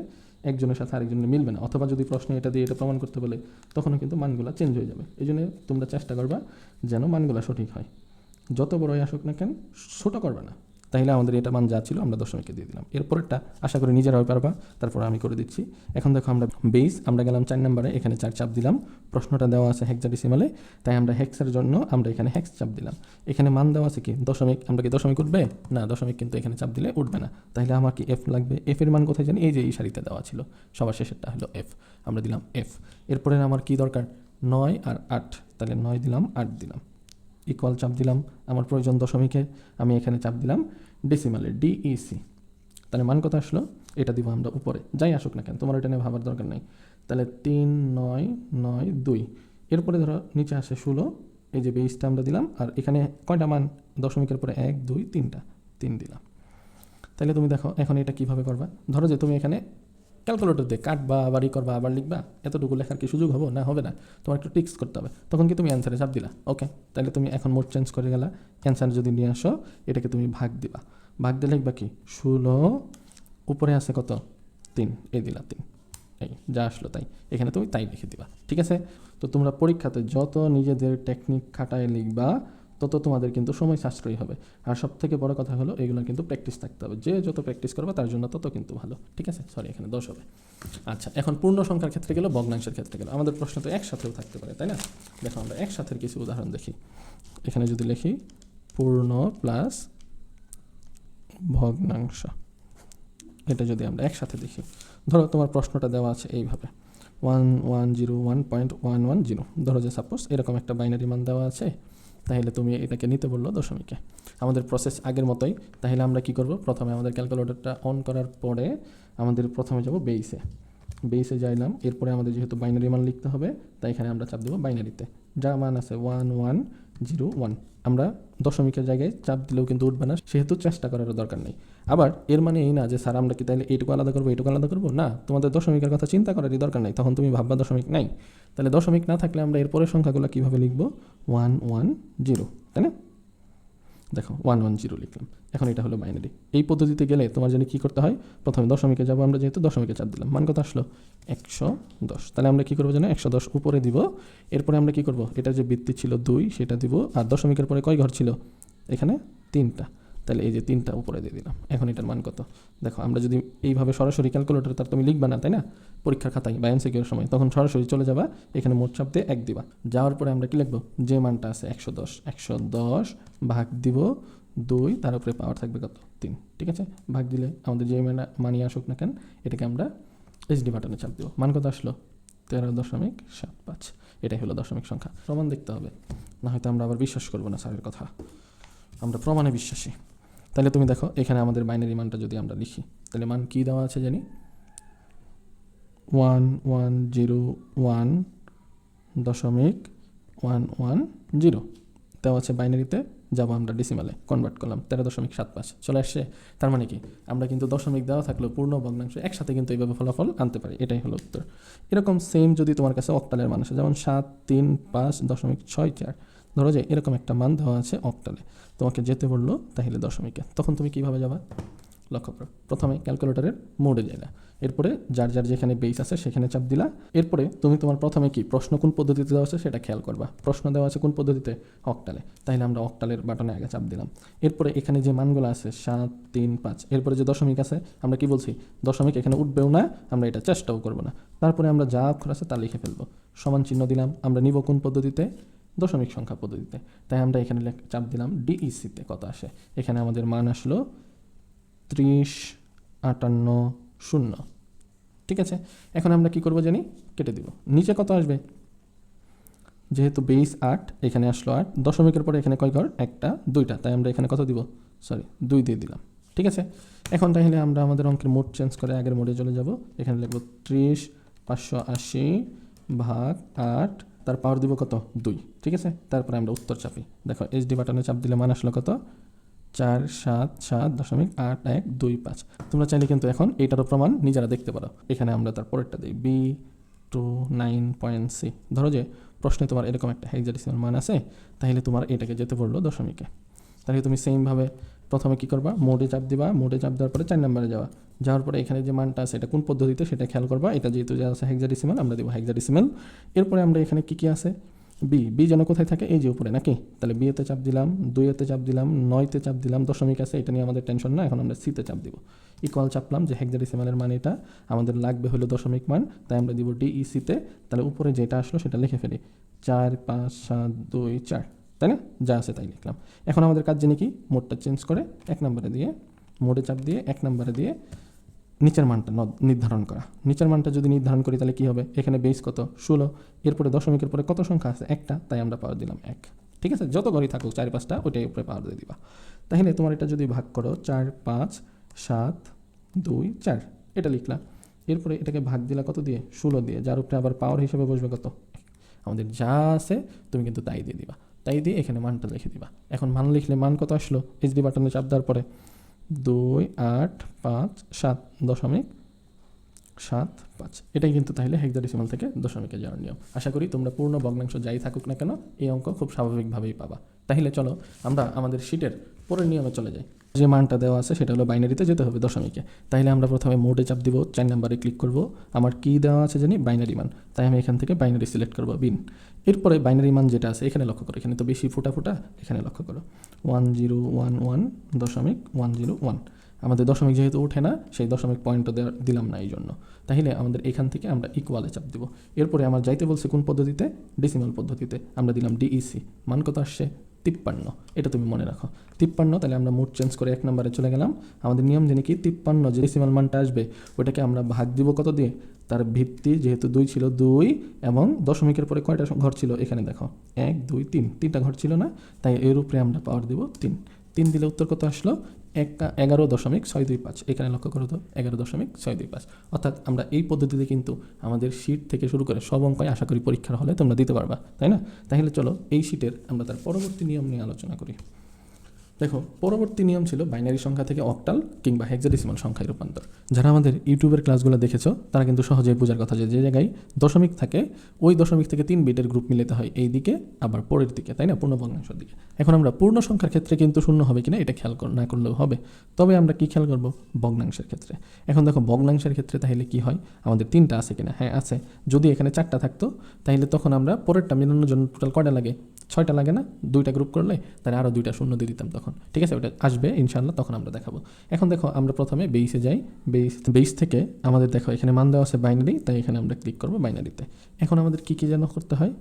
S1: একজনের সাথে আরেকজনের মিলবে না, অথবা যদি প্রশ্নে এটা দিয়ে এটা প্রমাণ করতে বলে তখনও কিন্তু মানগুলো চেঞ্জ হয়ে যাবে। এই জন্য তোমরা চেষ্টা করবা যেন মানগুলো সঠিক হয়, যত বড়ই আসুক না কেন ছোটো করবে না। তাহলে আমাদের এটা মান যা ছিল আমরা দশমিকে দিয়ে দিলাম, এরপরেরটা আশা করি নিজেরাও পারবা, তারপর আমি করে দিচ্ছি। এখন দেখো আমরা বেস, আমরা গেলাম 4 নম্বরে, এখানে 4 চাপ দিলাম, প্রশ্নটা দেওয়া আছে হেক্সাডেসিমালে, তাই আমরা হেক্সের জন্য আমরা এখানে হেক্স চাপ দিলাম, এখানে মান দেওয়া আছে কি দশমিক, আমরা কি দশমিক উঠবে না, দশমিক কিন্তু এখানে চাপ দিলে উঠবে না, তাহলে আমার কি এফ লাগবে, এফ এর মান কোথায় জানি, এই যে এই সারিতে দেওয়া ছিল, সবার শেষেরটা হলো এফ, আমরা দিলাম এফ। এরপরে আমার কি দরকার 9 আর 8, তাহলে 9 দিলাম 8 দিলাম, ইকুয়াল চাপ দিলাম, আমার প্রয়োজন দশমিকে, আমি এখানে চাপ দিলাম ডেসিমালে ডিইসি, তাহলে মান কত আসলো এটা দিব আমরা উপরে, যাই আসুক না কেন তোমার এটা নিয়ে ভাবার দরকার নেই। তাহলে 3 9 9 2, এরপরে ধরো নিচে আসে 16, এই যে বেসটা আমরা দিলাম, আর এখানে কয়টা মান দশমিকের পরে 1 2 3টা, 3 দিলাম। তাহলে তুমি দেখো এখন এটা কিভাবে করবা, ধরো যে তুমি এখানে ক্যালকুলেটর দিয়ে কাটবা, আবার করবা, আবার লিখবা, এতটুকু লেখার কি সুযোগ হবে না, হবে না, তোমার একটু টিক্স করতে হবে, তখন কি তুমি অ্যান্সারে চাপ দিলা, ওকে, তাহলে তুমি এখন মোড চেঞ্জ করে গেলা, অ্যান্সার যদি নিয়ে আসো এটাকে তুমি ভাগ দিবা, ভাগ দিয়ে লিখবা কি 16, উপরে আছে কত 3, এই দিলা 3, এই যা আসলো তাই, এখানে তুমি তাই লিখে দিবা, ঠিক আছে। তো তোমরা পরীক্ষাতে যত নিজেদের টেকনিক খাটায় লিখবা তত তোমাদের কিন্তু সময় সাশ্রয়ী হবে, আর সব থেকে বড় কথা হলো এগুলো কিন্তু প্র্যাকটিস থাকতে হবে, যে যত প্র্যাকটিস করবে তার জন্য তত কিন্তু ভালো, ঠিক আছে। সরি এখানে 10 হবে। আচ্ছা এখন পূর্ণ সংখ্যার ক্ষেত্রে গেল, ভগ্নাংশের ক্ষেত্রে গেল, আমাদের প্রশ্ন তো একসাথেও থাকতে পারে তাই না। দেখো আমরা একসাথের কিছু উদাহরণ দেখি, এখানে যদি লিখি পূর্ণ প্লাস ভগ্নাংশ, এটা যদি আমরা একসাথে দেখি, ধরো তোমার প্রশ্নটা দেওয়া আছে এইভাবে 1101.110, ধরো যে সাপোজ এরকম একটা বাইনারি মান দেওয়া আছে, তাহলে তুমি এটাকে নিতে বললো দশমিকে। আমাদের প্রসেস আগের মতোই, তাহলে আমরা কি করব, প্রথমে আমাদের ক্যালকুলেটরটা অন করার পরে আমাদের প্রথমে যাব বেইসে যাইলাম, এরপরে আমাদের যেহেতু বাইনারি মান লিখতে হবে, তাই এখানে আমরা চাপ দেবো বাইনারিতে, যা মান আছে 1101। আমরা দশমিকের জায়গায় চাপ দিলেও কিন্তু উঠবে না, সেহেতু চেষ্টা করার দরকার নেই। আবার এর মানে এই না যে স্যার আমরা কি তাহলে এইটুকু আলাদা করবো এইটুকু আলাদা করবো, না, তোমাদের দশমিকের কথা চিন্তা করারই দরকার নেই, তখন তুমি ভাববা দশমিক নাই। তাহলে দশমিক না থাকলে আমরা এরপরের সংখ্যাগুলো কীভাবে লিখবো, 110, তাই না? দেখো 110 লিখলাম, এখন এটা হলো বাইনারি। এই পদ্ধতিতে গেলে তোমার জন্য কী করতে হয়, প্রথমে দশমিকে যাবো, আমরা যেহেতু দশমিকে চাপ দিলাম, মান কত আসলো 110, তাহলে আমরা কী করবো জানো, 110 উপরে দিব, এরপরে আমরা কী করবো, এটা যে বৃত্তি ছিল 2 সেটা দিব, আর দশমিকের পরে কয় ঘর ছিল, এখানে 3টা, তাহলে এই যে 3টা উপরে দিয়ে দিলাম। এখন এটার মান কত, দেখো আমরা যদি এইভাবে সরাসরি ক্যালকুলেটর, তার তুমি লিখবা না, তাই না, পরীক্ষার খাতায় বা এমসিকিউর সময়, তখন সরাসরি চলে যাবা, এখানে মোট চাপ দিয়ে 1 দিবা, যাওয়ার পরে আমরা কি লিখবো, যে মানটা আছে 110 ভাগ দিব 2, তার উপরে পাওয়ার থাকবে কত 3, ঠিক আছে, ভাগ দিলে আমাদের যে মানই আসুক না কেন, এটাকে আমরা এইচডি বাটনে চাপ দিব, মান কত আসলো 13.75, এটাই হলো দশমিক সংখ্যা। প্রমাণ দেখতে হবে, না হয়তো আমরা আবার বিশ্বাস করবো না স্যারের কথা, আমরা প্রমাণে বিশ্বাসী। তাহলে তুমি দেখো এখানে আমাদের বাইনারি মানটা যদি আমরা লিখি, তাহলে মান কী দেওয়া আছে জানি, 1101.110 দেওয়া আছে বাইনারিতে, যাবো আমরা ডেসিমালে কনভার্ট করলাম, 13.75 চলে আসছে। তার মানে কি, আমরা কিন্তু দশমিক দেওয়া থাকলেও পূর্ণ ভগ্নাংশ একসাথে কিন্তু এইভাবে ফলাফল আনতে পারি, এটাই হলো উত্তর। এরকম সেম যদি তোমার কাছে অক্টালের মান আছে, যেমন 735.64, ধরো যে এরকম একটা মান দেওয়া আছে অক্টালে, তোমাকে যেতে বললো তাহলে দশমিকে, তখন তুমি কীভাবে যাবা, লক্ষ্য করো, প্রথমে ক্যালকুলেটরের মোডে যাইলা, এরপরে যার যার যেখানে বেস আছে সেখানে চাপ দিলা, এরপরে তুমি তোমার প্রথমে কি প্রশ্ন কোন পদ্ধতিতে দেওয়া আছে সেটা খেয়াল করবা, প্রশ্ন দেওয়া আছে কোন পদ্ধতিতে, অক্টালে, তাইলে আমরা অক্টালের বাটনে আগে চাপ দিলাম। এরপরে এখানে যে মানগুলো আছে 735, এরপরে যে দশমিক আছে, আমরা কি বলছি দশমিক এখানে উঠবেও না, আমরা এটা চেষ্টাও করবো না, তারপরে আমরা যা অক্ষর আছে তা লিখে ফেলবো, সমান চিহ্ন দিলাম, আমরা নিব কোন পদ্ধতিতে, দশমিক সংখ্যা পদ্ধতিতে, তাই আমরা এখানে চাপ দিলাম ডিইসিতে, কত আসে, এখানে আমাদের মান আসলো 30.58, ঠিক আছে। এখন আমরা কি করবো জানি, কেটে দিব, নিচে কত আসবে, যেহেতু বেস 8, এখানে আসলো 8, দশমিকের পরে এখানে কয় ঘর, 1টা 2টা, তাই আমরা এখানে কত দিব, 2 দিয়ে দিলাম, ঠিক আছে। এখন তাহলে আমরা আমাদের অঙ্কের মোড চেঞ্জ করে আগের মোডে চলে যাব, এখানে লিখবো 30.580 ভাগ 8, তার পাওয়ার দিব কত 2, ঠিক আছে। তারপরে আমরা উত্তর চাপি, দেখো এইচডি বাটনে চাপ দিলে মান আসলো কত 477.8125। তোমরা চাইলে কিন্তু এখন এইটারও প্রমাণ নিজেরা দেখতে পারো, এখানে আমরা তার পরেরটা দিই B29.C, ধরো যে প্রশ্নে তোমার এরকম একটা হেক্সাডেসিমাল মান আছে, তাহলে তোমার এটাকে যেতে পড়লো দশমিকে, তাহলে তুমি সেমভাবে প্রথমে কী করবা, মোডে চাপ দিবা, মোডে চাপ দেওয়ার পরে 4 নম্বরে যাওয়ার পরে এখানে যে মানটা আছে এটা কোন পদ্ধতিতে সেটা খেয়াল করবা, এটা যেহেতু যা আছে হেক্সাডেসিমাল, আমরা দেবো হেক্সাডেসিমাল। এরপরে আমরা এখানে কী আছে, বি যেন কোথায় থাকে, এই যে উপরে নাকি, তাহলে বিয়েতে চাপ দিলাম, 2-এতে চাপ দিলাম, 9-তে চাপ দিলাম, দশমিক আছে এটা নিয়ে আমাদের টেনশন না, এখন আমরা সিতে চাপ দিব, ইকুয়াল চাপলাম, যে হেক্সাডেসিমালের মান এটা আমাদের লাগবে হলো দশমিক মান, তাই আমরা দিব ডিইসিতে, তাহলে উপরে যেটা আসলো সেটা লিখে ফেলি 45724, তাই না, যা আছে তাই লিখলাম। এখন আমাদের কাজ জানি কি, মোডটা চেঞ্জ করে 1 নম্বরে দিয়ে, মোডে চাপ দিয়ে 1 নম্বরে দিয়ে নিচের মানটা নির্ধারণ করা, নিচের মানটা যদি নির্ধারণ করি তাহলে কী হবে, এখানে বেস কত 16, এরপরে দশমিকের পরে কত সংখ্যা আছে, 1টা, তাই আমরা পাওয়ার দিলাম 1, ঠিক আছে, যত ঘরই থাকুক 4-5টা ওইটাই উপরে পাওয়ার দিয়ে দিবা। তাহলে তোমার এটা যদি ভাগ করো 45724, এটা লিখলাম, এরপরে এটাকে ভাগ দিলা কত দিয়ে, 16 দিয়ে, যার উপরে আবার পাওয়ার হিসেবে বসবে কত, আমাদের যা আছে তুমি কিন্তু তাই দিয়ে দিবা, তাই দিয়ে এখানে মানটা লিখে দিবা। এখন মান লিখলে মান কত আসলো, এইচডি বাটনে চাপ দেওয়ার পরে 2857.75, এটাই কিন্তু তাহলে হেক্সাডেসিমাল থেকে দশমিকে যাওয়ার নিয়ম। আশা করি তোমরা পূর্ণ ভগ্নাংশ যাই থাকুক না কেন এই অঙ্ক খুব স্বাভাবিকভাবেই পাবা। তাহলে চলো আমরা আমাদের শিটের পরের নিয়মে চলে যাই। যে মানটা দেওয়া আছে সেটা হলো বাইনারিতে যেতে হবে দশমিকে, তাইলে আমরা প্রথমে মোডে চাপ দিব, 4 নম্বরে ক্লিক করব, আমার কি দেওয়া আছে জানি বাইনারি মান, তাই আমি এখান থেকে বাইনারি সিলেক্ট করব বিন। এরপরে বাইনারি মান যেটা আছে এখানে লক্ষ্য করো, এখানে তো বেশি ফুটা এখানে লক্ষ্য করো 1011.101, আমাদের দশমিক যেহেতু ওঠে না সেই দশমিক পয়েন্টও দিলাম না এই জন্য, তাহলে আমাদের এখান থেকে আমরা ইকুয়ালে চাপ দিব। এরপরে আমার যাইতে বলছে কোন পদ্ধতিতে, ডেসিমাল পদ্ধতিতে, আমরা দিলাম ডিইসি, মান কত আসছে 53, এটা তুমি মনে রাখো 53। তাহলে আমরা মোড চেঞ্জ করে 1 নম্বরে চলে গেলাম। আমাদের নিয়ম জানি কি 53 যে ডেসিমাল মানটা আসবে ওটাকে আমরা ভাগ দিব কত দিয়ে, তার ভিত্তি যেহেতু 2 ছিল 2 এবং দশমিকের পরে কয়টা ঘর ছিল এখানে দেখো 1 2 3, 3টা ঘর ছিল না, তাই এর উপরে আমরা পাওয়ার দিব 3। 3 দিলে উত্তর কত আসলো 11.625। এখানে লক্ষ্য করো তো 11.625। অর্থাৎ আমরা এই পদ্ধতিতে কিন্তু আমাদের শীট থেকে শুরু করে সব অঙ্কই আশা করি পরীক্ষার হলে তোমরা দিতে পারবা, তাই না? তাহলে চলো এই শীটের আমরা তার পরবর্তী নিয়ম নিয়ে আলোচনা করি। দেখো পরবর্তী নিয়ম ছিল বাইনারি সংখ্যা থেকে অক্টাল কিংবা হেক্সাডেসিমাল সংখ্যায় রূপান্তর। যারা আমাদের ইউটিউবের ক্লাসগুলো দেখেছো তারা কিন্তু সহজেই বোঝার কথা যে যে জায়গায় দশমিক থাকে ওই দশমিক থেকে 3 বিটের গ্রুপ মিলাতে হয় এই দিকে আবার পরের দিকে, তাই না, পূর্ণ ভগ্নাংশের দিকে। এখন আমরা পূর্ণ সংখ্যার ক্ষেত্রে কিন্তু শূন্য হবে কিনা এটা খেয়াল না করলেও হবে, তবে আমরা কি খেয়াল করব ভগ্নাংশের ক্ষেত্রে। এখন দেখো ভগ্নাংশের ক্ষেত্রে তাহলে কি হয়, আমাদের 3টা আছে কিনা, হ্যাঁ আছে। যদি এখানে 4টা থাকতো তাহলে তখন আমরা পরেরটা মেলানোর জন্য টোটাল কয়টা লাগে, 6টা লাগে না, 2টা গ্রুপ করলে তাহলে আরও 2টা শূন্য দিয়ে দিতাম তখন, ঠিক আছে? ওটা আসবে ইনশাআল্লাহ, তখন আমরা দেখাবো। এখন দেখো আমরা প্রথমে বেইসে যাই, বেইস থেকে আমাদের দেখো এখানে মান দেওয়া আছে বাইনারি, তাই এখানে আমরা ক্লিক করবো বাইনারিতে। এখন আমাদের কী যেন করতে হয়,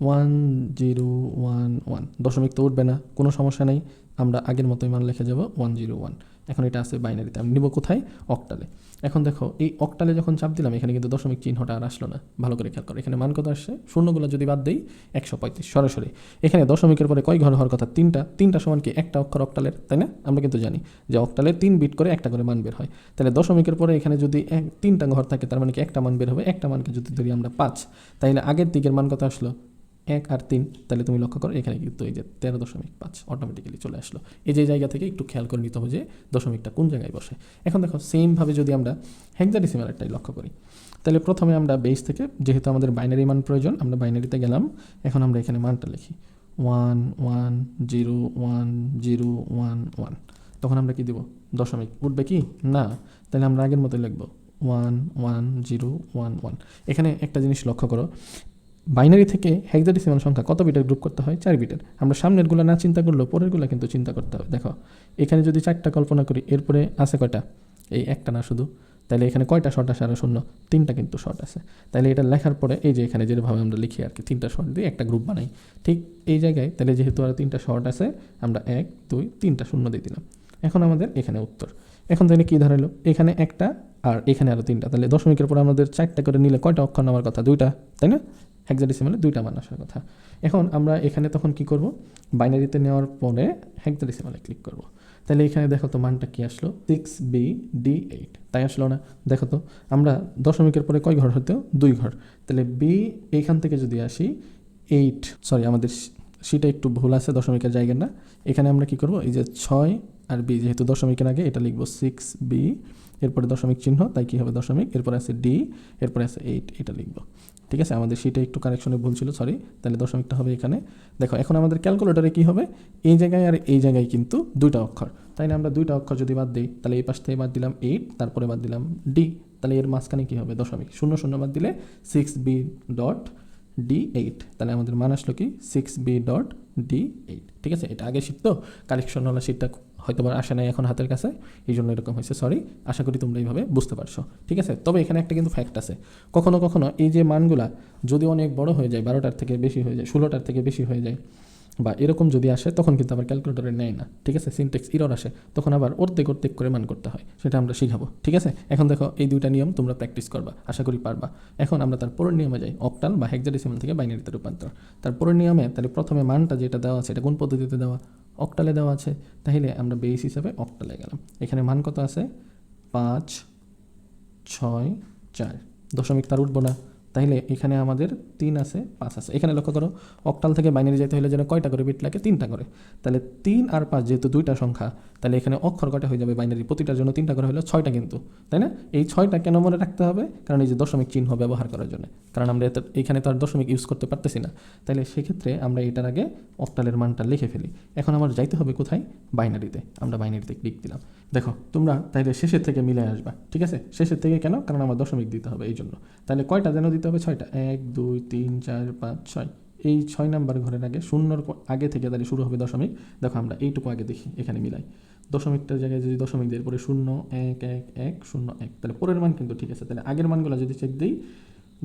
S1: 1011, দশমিক তো উঠবে না, কোনো সমস্যা নেই, আমরা আগের মতোই মান লিখে যাব 101। এখন এটা আছে বাইনারিতে, আমি নিব কোথায়, অক্টালে। এখন দেখো এই অক্টালে যখন চাপ দিলাম এখানে কিন্তু দশমিক চিহ্নটা আর আসলো না, ভালো করে খেয়াল করো। এখানে মান কত আসছে, শূন্যগুলো যদি বাদ দেই 135 সরাসরি। এখানে দশমিকের পরে কয় ঘর হওয়ার কথা, 3টা সমান কি একটা অক্ষর অক্টালের, তাই না? আমরা কিন্তু জানি যে অক্টালে 3 বিট করে একটা করে মান বের হয়। তাহলে দশমিকের পরে এখানে যদি 3টা ঘর থাকে তার মানে কি একটা মান বের হবে, একটা মানকে যদি ধরি আমরা 5, তাহলে আগের দিকের মান কত আসলো 1 আর 3, তাহলে তুমি লক্ষ্য করো এখানে কিন্তু এই যে 13.5 অটোমেটিক্যালি চলে আসলো। এই যে জায়গা থেকে একটু খেয়াল করে নিতে হবে যে দশমিকটা কোন জায়গায় বসে। এখন দেখো সেমভাবে যদি আমরা হেক্সাডেসিমালটাই লক্ষ্য করি, তাহলে প্রথমে আমরা বেস থেকে, যেহেতু আমাদের বাইনারি মান প্রয়োজন, আমরা বাইনারিতে গেলাম। এখন আমরা এখানে মানটা লিখি 11010111। তখন আমরা কি দেব, দশমিক উঠবে কি না, তাহলে আমরা আগের মতো লিখব 11011। এখানে একটা জিনিস লক্ষ্য করো, বাইনারি থেকে হেক্সাডেসিমাল সংখ্যা কত বিটের গ্রুপ করতে হয়, 4 বিটের। আমরা সামনেরগুলো না চিন্তা করলেও পরেরগুলো কিন্তু চিন্তা করতে হবে। দেখো এখানে যদি 4টা কল্পনা করি, এরপরে আছে কয়টা, এই একটা না শুধু, তাহলে এখানে কয়টা শর্ট আসে, আরও শূন্য, 3টা কিন্তু শর্ট আছে। তাহলে এটা লেখার পরে এই যে এখানে যেভাবে আমরা লিখি আর কি, 3টা শর্ট দিয়ে একটা গ্রুপ বানাই, ঠিক এই জায়গায় তাহলে যেহেতু আরও 3টা শর্ট আছে আমরা 1 2 3টা শূন্য দিয়ে দিলাম। এখন আমাদের এখানে উত্তর। এখন তাহলে কী ধরাইলো, এখানে একটা আর এখানে আরও 3টা, তাহলে দশমিকের পরে আমাদের 4টা করে নিলে কয়টা অক্ষর নেওয়ার কথা, 2টা, তাই না? হেক্সাডেসিমালে 2টা মান আসার কথা। এখন আমরা এখানে তখন কি করব, বাইনারিতে নেওয়ার পরে হেক্সাডেসিমালে ক্লিক করব। তাহলে এখানে দেখো তো মানটা কি আসলো, 6BD8, তাই আসলো না? দেখো তো আমরা দশমিকের পরে কয় ঘর হতো, 2 ঘর, তাহলে বি এইখান থেকে যদি আসি 8, সরি আমাদের সেটা একটু ভুল আছে, দশমিকের জায়গা না। এখানে আমরা কি করব, এই যে 6 আর বি, যেহেতু দশমিকের আগে এটা লিখবো 6B, এরপরে দশমিক চিহ্ন, তাই কি হবে দশমিক, এরপরে আছে ডি, এরপরে আছে 8, এটা লিখবো, ঠিক আছে? আমাদের সেটা একটু কারেকশনে ভুল ছিল, সরি। তাহলে দশমিকটা হবে এখানে। দেখো এখন আমাদের ক্যালকুলেটরে কী হবে, এই জায়গায় আর এই জায়গায় কিন্তু 2টা অক্ষর, তাই না? আমরা 2টা অক্ষর যদি বাদ দিই তাহলে এই পাশ থেকে বাদ দিলাম 8, তারপরে বাদ দিলাম ডি, তাহলে এর মাঝখানে কী হবে, দশমিক, 0 0 বাদ দিলে 6B.D8, তাহলে আমাদের মান আসলো কি 6B.D8, ঠিক আছে? এটা আগে শীত তো, কালেকশন হলো শীতটা হয়তো বা আসে নাই এখন হাতের কাছে, এই জন্য এরকম হয়েছে, সরি। আশা করি তোমরা এইভাবে বুঝতে পারছো, ঠিক আছে? তবে এখানে একটা কিন্তু ফ্যাক্ট আছে, কখনো কখনো এই যে মানগুলা যদি অনেক বড় হয়ে যায়, 12টার থেকে বেশি হয়ে যায়, 16টার থেকে বেশি হয়ে যায় বা এরকম যদি আসে, তখন কিন্তু আবার ক্যালকুলেটরে নেয় না, ঠিক আছে? সিনটেক্স এরর আসে, তখন আবার অর্ধেক করে মান করতে হয়, সেটা আমরা শিখাবো, ঠিক আছে? এখন দেখো এই 2টা নিয়ম তোমরা প্র্যাকটিস করবা, আশা করি পারবা। এখন আমরা তার পরের নিয়মে যাই, অক্টাল বা হেক্সাডেসিমাল থেকে বাইনারিতে রূপান্তর। তার পরের নিয়মে তাহলে প্রথমে মানটা যেটা দেওয়া আছে এটা কোন পদ্ধতিতে দেওয়া, অক্টালে দেওয়া আছে, তাহলে আমরা বেস হিসাবে অক্টালে গেলাম। এখানে মান কত আছে, 5 6 4, দশমিক তার উঠবো না, তাহলে এখানে আমাদের 3 আছে 5 আছে। এখানে লক্ষ্য করো অক্টাল থেকে বাইনারি যেতে হলে যেন কয়টা করে বিট লাগে, 3টা করে। তাহলে 3 আর 5 যেহেতু 2টা সংখ্যা, তাহলে এখানে অক্ষর কয়টা হয়ে যাবে, বাইনারি প্রতিটার জন্য 3টা করে হলো 6টা কিন্তু, তাই না? এই 6টা কেন মনে রাখতে হবে, কারণ এই যে দশমিক চিহ্ন ব্যবহার করার জন্য, কারণ আমরা এখানে তো আর দশমিক ইউজ করতে পারতেছি না, তাহলে সেক্ষেত্রে আমরা এটার আগে অক্টালের মানটা লিখে ফেলি। এখন আমার যাইতে হবে কোথায়, বাইনারিতে। আমরা বাইনারিতে ক্লিক দিলাম। দেখো তোমরা তাইলে শেষের থেকে মিলে আসবা, ঠিক আছে? শেষের থেকে কেন, কারণ আমার দশমিক দিতে হবে এই জন্য। তাহলে কয়টা যেন দিতে হবে, 6টা, 1 2 3 4 5 6, এই 6 নাম্বার ঘরের আগে শূন্যর আগে থেকে তাহলে শুরু হবে দশমিক। দেখো আমরা এইটুকু আগে দেখি, এখানে মিলাই, দশমিকটার জায়গায় যদি দশমিক দিই, এরপরে 0 1 1 1 0 1, তাহলে পরের মান কিন্তু ঠিক আছে। তাহলে আগের মানগুলো যদি চেক দিই,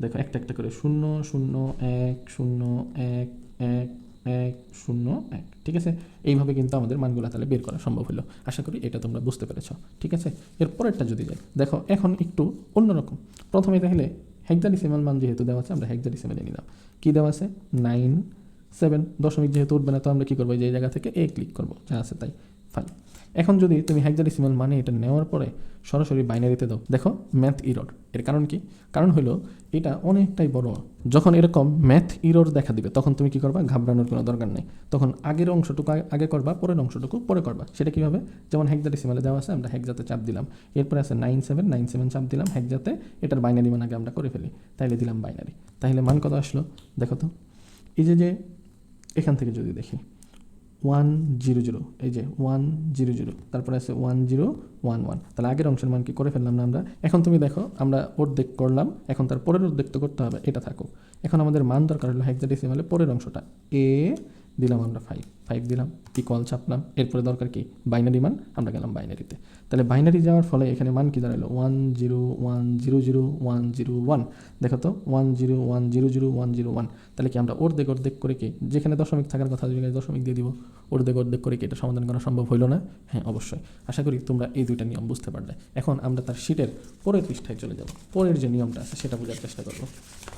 S1: দেখো একটা একটা করে 0 0 1 0 1 1 1 0 1, ঠিক আছে। এইভাবে কিন্তু আমাদের মানগুলো তাহলে বের করা সম্ভব হলো। আশা করি এটা তোমরা বুঝতে পেরেছো, ঠিক আছে। এরপরেরটা যদি যাই, দেখো এখন একটু অন্যরকম। প্রথমে তাহলে হেক্সাডেসিমাল মান যেহেতু দেওয়া আছে আমরা হেক্সাডেসিমালে নিলাম। কী দেওয়া আছে 9 7, দশমিক যেহেতু উঠবে না তো আমরা কী করবো, যে জায়গা থেকে এ ক্লিক করবো, যা আছে তাই, ফাইন। এখন যদি তুমি হেক্সাডেসিমাল মানে এটা নেওয়ার পরে সরাসরি বাইনারিতে দাও, দেখো ম্যাথ ইরর। এর কারণ কি? কারণ হলো এটা অনেকটাই বড়। যখন এরকম ম্যাথ ইরর দেখা দিবে তখন তুমি কি করবা, ঘাবড়ানোর কোনো দরকার নেই। তখন আগের অংশটুকু আগে করবা, পরের অংশটুকু পরে করবা। সেটা কীভাবে? যেমন হেক্সাডেসিমালে দেওয়া আছে, আমরা হেক্সাতে চাপ দিলাম, এরপরে আছে 97 চাপ দিলাম হেক্সাতে, এটার বাইনারি মান আগে আমরা করে ফেলি, তাইলে দিলাম বাইনারি। তাহলে মান কত আসলো দেখো তো। এই যে এখান থেকে যদি দেখি 100, এই যে 100, তারপরে আছে 1011, তাহলে আগের অংশের মান কি করে ফেললাম না আমরা। এখন তুমি দেখো আমরা অর্ধেক করলাম, এখন তার পরের অর্ধেক তো করতে হবে, এটা থাকুক। এখন আমাদের মান দরকার হলো হেক্সাডেসিমালে পরের অংশটা, এ দিলাম আমরা 5 দিলাম, ইকুয়াল চাপলাম, এরপরে দরকার কি বাইনারি মান, আমরা গেলাম বাইনারিতে। তাহলে বাইনারি যাওয়ার ফলে এখানে মান কি দাঁড়ালো 10100101, দেখো তো 10100101। তাহলে কি আমরা অর্ধেক করে কি, যেখানে দশমিক থাকার কথা দশমিক দিয়ে দিব, অর্ধেক করে কি এটা সমাধান করা সম্ভব হইলো না? হ্যাঁ অবশ্যই। আশা করি তোমরা এই দুইটা নিয়ম বুঝতে পারলে। এখন আমরা তার শীটের পরের পৃষ্ঠায় চলে যাব, পরের যে নিয়মটা আছে সেটা বোঝার চেষ্টা করব।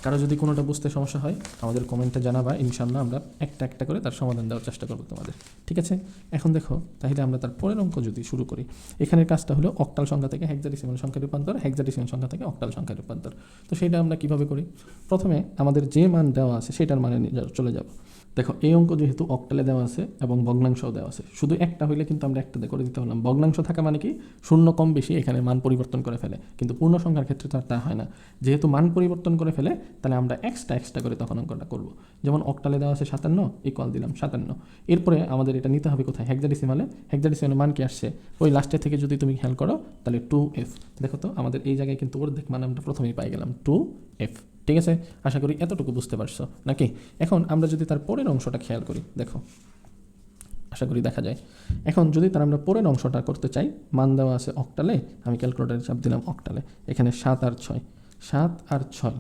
S1: কারো যদি কোনোটা বুঝতে সমস্যা হয় আমাদের কমেন্টে জানাবা, ইনশাল্লাহ আমরা একটা করে তার সমাধান দেওয়ার চেষ্টা করবো তোমাদের, ঠিক আছে। এখন দেখো তাহলে আমরা তার পরের অঙ্ক যদি শুরু করি, এখানের কাজটা হলো অক্টাল সংখ্যা থেকে হেক্সাডেসিমাল সংখ্যা রূপান্তর, হেক্সাডেসিমাল সংখ্যা থেকে অক্টাল সংখ্যা রূপান্তর। তো সেটা আমরা কিভাবে করি? প্রথমে আমাদের যে মান দেওয়া আছে সেটার মানে চলে যাব। দেখো এই অঙ্ক যেহেতু অক্টালে দেওয়া আছে এবং ভগ্নাংশও দেওয়া আছে, শুধু একটা হইলে কিন্তু আমরা একটাতে করে দিতে পারলাম। ভগ্নাংশ থাকা মানে কি শূন্য কম বেশি এখানে মান পরিবর্তন করে ফেলে, কিন্তু পূর্ণ সংখ্যার ক্ষেত্রে তো আর তা হয় না। যেহেতু মান পরিবর্তন করে ফেলে তাহলে আমরা এক্সট্রা করে তখন অঙ্কটা করব। যেমন অক্টালে দেওয়া আছে 57, ইকুয়াল দিলাম 57। এরপরে আমাদের এটা নিতে হবে কোথায়, হেক্সাডেসিমালে। হেক্সাডেসিমালের মান কি আসছে, ওই লাস্টের থেকে যদি তুমি খেয়াল করো তাহলে 2f। দেখো তো আমাদের এই জায়গায় কিন্তু অর্ধেক মান আমরা প্রথমেই পাই গেলাম 2f, ঠিক আছে। আশা করি এতটুকু বুঝতে পারছো নাকি। এখন আমরা যদি তার পরের অংশটা খেয়াল করি, দেখো আশা করি দেখা যায়। এখন যদি তার আমরা পরের অংশটা করতে চাই, মান দেওয়া আছে অক্টালে, আমি ক্যালকুলেটারে চাপ দিলাম অক্টালে, এখানে 7 আর 6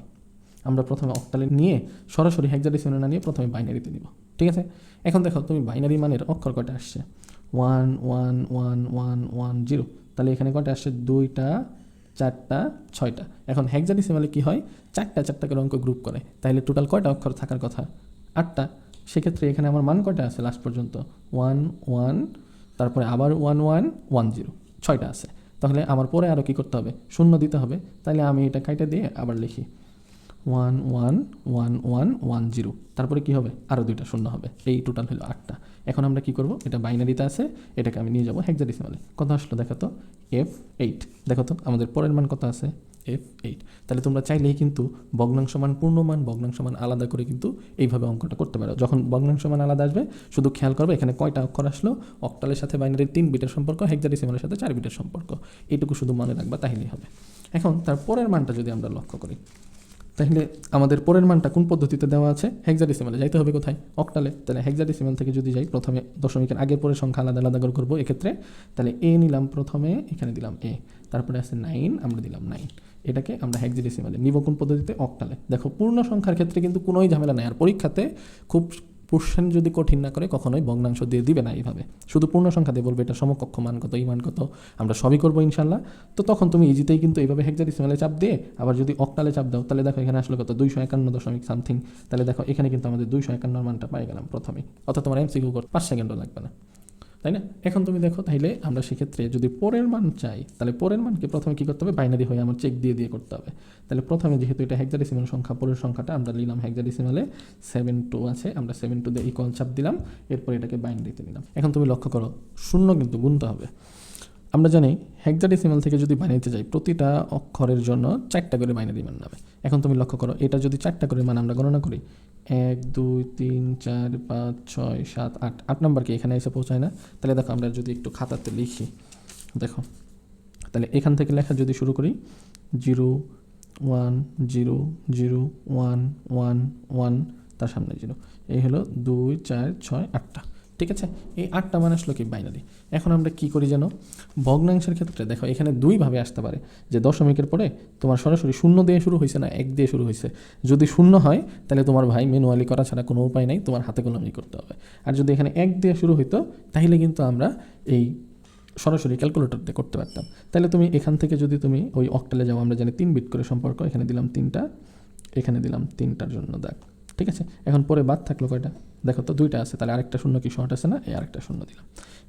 S1: আমরা প্রথমে অক্টালে নিয়ে সরাসরি হেক্সাডেসিমালে না নিয়ে প্রথমে বাইনারিতে নিব, ঠিক আছে। এখন দেখো তুমি বাইনারি মানের অক্ষর কয়টা আসছে 1 1 1 1 1 0, তাহলে এখানে কয়টা আসছে 2টা 4টা 6টা। এখন হেক্সাডেসিমালে কি হয়, 4টা করে অঙ্ক গ্রুপ করে, তাহলে টোটাল কয়টা অক্ষর থাকার কথা 8টা। সেক্ষেত্রে এখানে আমার মান কয়টা আছে লাস্ট পর্যন্ত 1 1, তারপরে আবার 1 1 1 0, 6টা আছে। তাহলে আমার পরে আরও কী করতে হবে, শূন্য দিতে হবে। তাহলে আমি এটা কাইটা দিয়ে আবার লিখি 1 1 1 1 1 0, তারপরে কী হবে আরও 2টা শূন্য হবে, এই টোটাল হলো 8টা। এখন আমরা কি করব, এটা বাইনারিতে আছে, এটাকে আমি নিয়ে যাব হেক্সাডেসিমালে। কত আসলো দেখো তো f8। দেখো তো আমাদের পরের মান কত আছে f8। তাহলে তোমরা চাইলেই কিন্তু ভগ্নাংশ মান পূর্ণমান ভগ্নাংশ মান আলাদা করে কিন্তু এইভাবে অঙ্কটা করতে পারো। যখন ভগ্নাংশ মান আলাদা আসবে শুধু খেয়াল করবে এখানে কয়টা অক্ষর আসলো, অক্টালের সাথে বাইনারির 3 বিটের সম্পর্ক, হেক্সাডেসিমালের সাথে 4 বিটের সম্পর্ক, এইটুকু শুধু মনে রাখবা তাহলেই হবে। এখন তার পরের মানটা যদি আমরা লক্ষ্য করি, তাহলে আমাদের পরের মানটা কোন পদ্ধতিতে দেওয়া আছে, হেক্সাডেসিমালে যাইতে হবে কোথায়, অক্টালে। তাহলে হেক্সাডেসিমাল থেকে যদি যাই, প্রথমে দশমিকের আগের পরের সংখ্যা আলাদা করে করবো এক্ষেত্রে। তাহলে এ নিলাম প্রথমে, এখানে দিলাম এ, তারপরে আছে 9, আমরা দিলাম 9। এটাকে আমরা হেক্সাডেসিমালে নিব কোন পদ্ধতিতে, অক্টালে। দেখো পূর্ণ সংখ্যার ক্ষেত্রে কিন্তু কোনোই ঝামেলা নেই। আর পরীক্ষাতে খুব কোশ্চেন যদি কঠিন না করে কখনোই ভগ্নাংশ দিয়ে দিবে না এইভাবে, শুধু পূর্ণ সংখ্যা দিয়ে বলবে এটা সমকক্ষ মান কত, এই মান কত, আমরা সবই করবো ইনশাল্লাহ। তো তখন তুমি ইজিতেই কিন্তু এইভাবে হেক্সাডেসিমালে চাপ দিয়ে আবার যদি অক্টালে চাপ দাও, তাহলে দেখো এখানে আসলে কত 251.সামথিং। তাহলে দেখো এখানে কিন্তু আমাদের 251 মানটা পাই গেলাম প্রথমেই, অর্থাৎ তোমার এমসিকিউ করতে 5 সেকেন্ডও লাগবে না, তাই না। এখন তুমি দেখো তাইলে আমরা সেক্ষেত্রে যদি পরের মান চাই, তাহলে পরের মানকে প্রথমে কী করতে হবে, বাইনারি হয়ে আমার চেক দিয়ে করতে হবে। তাহলে প্রথমে যেহেতু এটা হেক্সাডেসিমাল সংখ্যা, পরের সংখ্যাটা আমরা নিলাম হেক্সাডেসিমালে 72 আছে, আমরা 72 দিয়ে ইকুয়াল চাপ দিলাম, এরপর এটাকে বাইনারিতে নিলাম। এখন তুমি লক্ষ্য করো শূন্য কিন্তু গুনতে হবে। আমরা জানি হেক্সাডেসিমাল থেকে যদি বাইনারিতে যাই প্রতিটা অক্ষরের জন্য 4টা করে বাইনারি মান নামে। এখন তুমি লক্ষ্য করো এটা যদি 4টা করে মান আমরা গণনা করি, 1 2 3 4 5 6 7 8, 8 নম্বর কি এখানে এসে পৌঁছায় না। তাহলে দেখো আমরা যদি একটু খাতাতে লিখি, দেখো তাহলে এখান থেকে লেখা যদি শুরু করি 0 1 0 0 1 1 1, তার সামনে 0, এই হলো 2 4 6 8টা, ঠিক আছে, এই 8টা মান আসলো কি বাইনারি। এখন আমরা কি করি জানো, ভগ্নাংশের ক্ষেত্রে দেখো এখানে দুইভাবে আসতে পারে, যে দশমিকের পরে তোমার সরাসরি শূন্য দিয়ে শুরু হয়েছে না 1 দিয়ে শুরু হয়েছে। যদি শূন্য হয় তাহলে তোমার ভাই ম্যানুয়ালি করা ছাড়া কোনো উপায় নাই, তোমার হাতে কলমেই করতে হবে। আর যদি এখানে 1 দিয়ে শুরু হইতো তাহলে কিন্তু আমরা এই সরাসরি ক্যালকুলেটর দিয়ে করতে পারতাম। তাহলে তুমি এখান থেকে যদি তুমি ওই অক্টালে যাও, আমরা জানি 3 বিট করে সম্পর্ক, এখানে দিলাম 3টা, এখানে দিলাম 3টার জন্য দাগ, ঠিক আছে। এখন পরে বাদ থাকলো কয়টা, দেখো তো 2টা আছে, তাহলে আরেকটা শূন্য কি শর্ট আছে না, এই আরেকটা শূন্য দিলাম।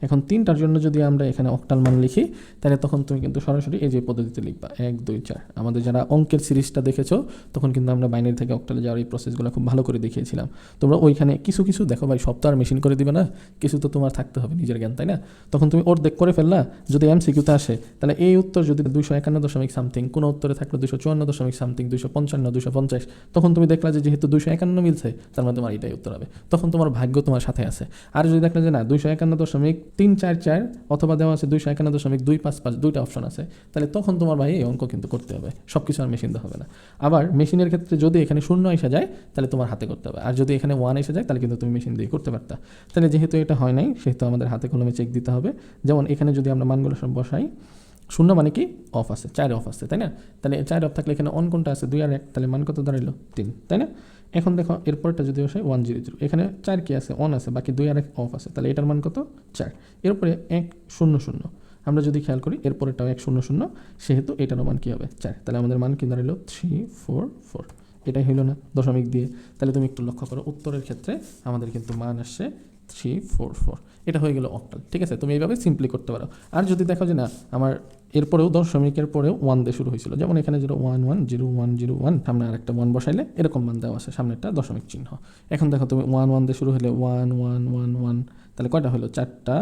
S1: এখন 3টার জন্য যদি আমরা এখানে অক্টাল মান লিখি, তাহলে তখন তুমি কিন্তু সরাসরি এই যে পদ্ধতিতে লিখবা 1 2 4। আমাদের যারা অঙ্কের সিরিজটা দেখেছো তখন কিন্তু আমরা বাইনারি থেকে অক্টালে যাওয়ার এই প্রসেসগুলো খুব ভালো করে দেখিয়েছিলাম। তোমরা ওইখানে কিছু কিছু দেখো ভাই, সব তো আর মেশিন করে দিবে না, কিছু তো তোমার থাকতে হবে নিজের জ্ঞান, তাই না। তখন তুমি অর্ধেক করে ফেললা, যদি এমসিকিউতে আসে তাহলে এই উত্তর যদি 251 সামথিং, কোনো উত্তরে থাকলো 254 সামথিং, 255 250, তখন তুমি দেখলা যে যেহেতু 251 মিলছে তার মানে তোমার এটাই উত্তর হবে, তখন তোমার ভাগ্য তোমার সাথে আছে। আর যদি দেখলে যে না 251.344 অথবা দেওয়া আছে 251.255, দুইটা অপশন আছে, তাহলে তখন তোমার ভাই এই অঙ্ক কিন্তু করতে হবে, সব কিছু আর মেশিন দিয়ে হবে না। আবার মেশিনের ক্ষেত্রে যদি এখানে শূন্য এসে যায় তাহলে তোমার হাতে করতে হবে, আর যদি এখানে 1 এসে যায় তাহলে কিন্তু তুমি মেশিন দিয়ে করতে পারতা। তাহলে যেহেতু এটা হয় নাই সেহেতু আমাদের হাতে কলমে চেক দিতে হবে। যেমন এখানে যদি আমরা মানগুলো সব বসাই, শূন্য মানে কি অফ আছে, 4 অফ আছে, তাই না। তাহলে 4 অফ থাকলে এখানে অন কোনটা আছে, 2 আর 1, তাহলে মান কত দাঁড়াইলো 3, তাই না। এখন দেখো এরপরটা যদি বসাই 100, এখানে 4 কি আছে, অন আছে, বাকি 2 আর 1 অফ আছে, তাহলে এটার মান কত 4। এরপরে 100, আমরা যদি খেয়াল করি এরপরেটাও 100, সেহেতু এটারও মান কি হবে 4, তাহলে আমাদের মান কি দাঁড়াইলো 344। এটাই হইলো না দশমিক দিয়ে। তাহলে তুমি একটু লক্ষ্য করো উত্তরের ক্ষেত্রে আমাদের কিন্তু মান আসছে 344, এটা হয়ে গেল অক্টাল, ঠিক আছে। তুমি এইভাবে সিম্পলি করতে পারো। আর যদি দেখো যে না আমার এরপরেও দশমিকের পরেও 1 দিয়ে শুরু হয়েছিল, যেমন এখানে 0110101, সামনে আরেকটা 1 বসাইলে এরকম মান দেওয়া আছে, সামনে একটা দশমিক চিহ্ন। এখন দেখো তুমি 1 দিয়ে শুরু হলে 1111, তাহলে কয়টা হলো 4টা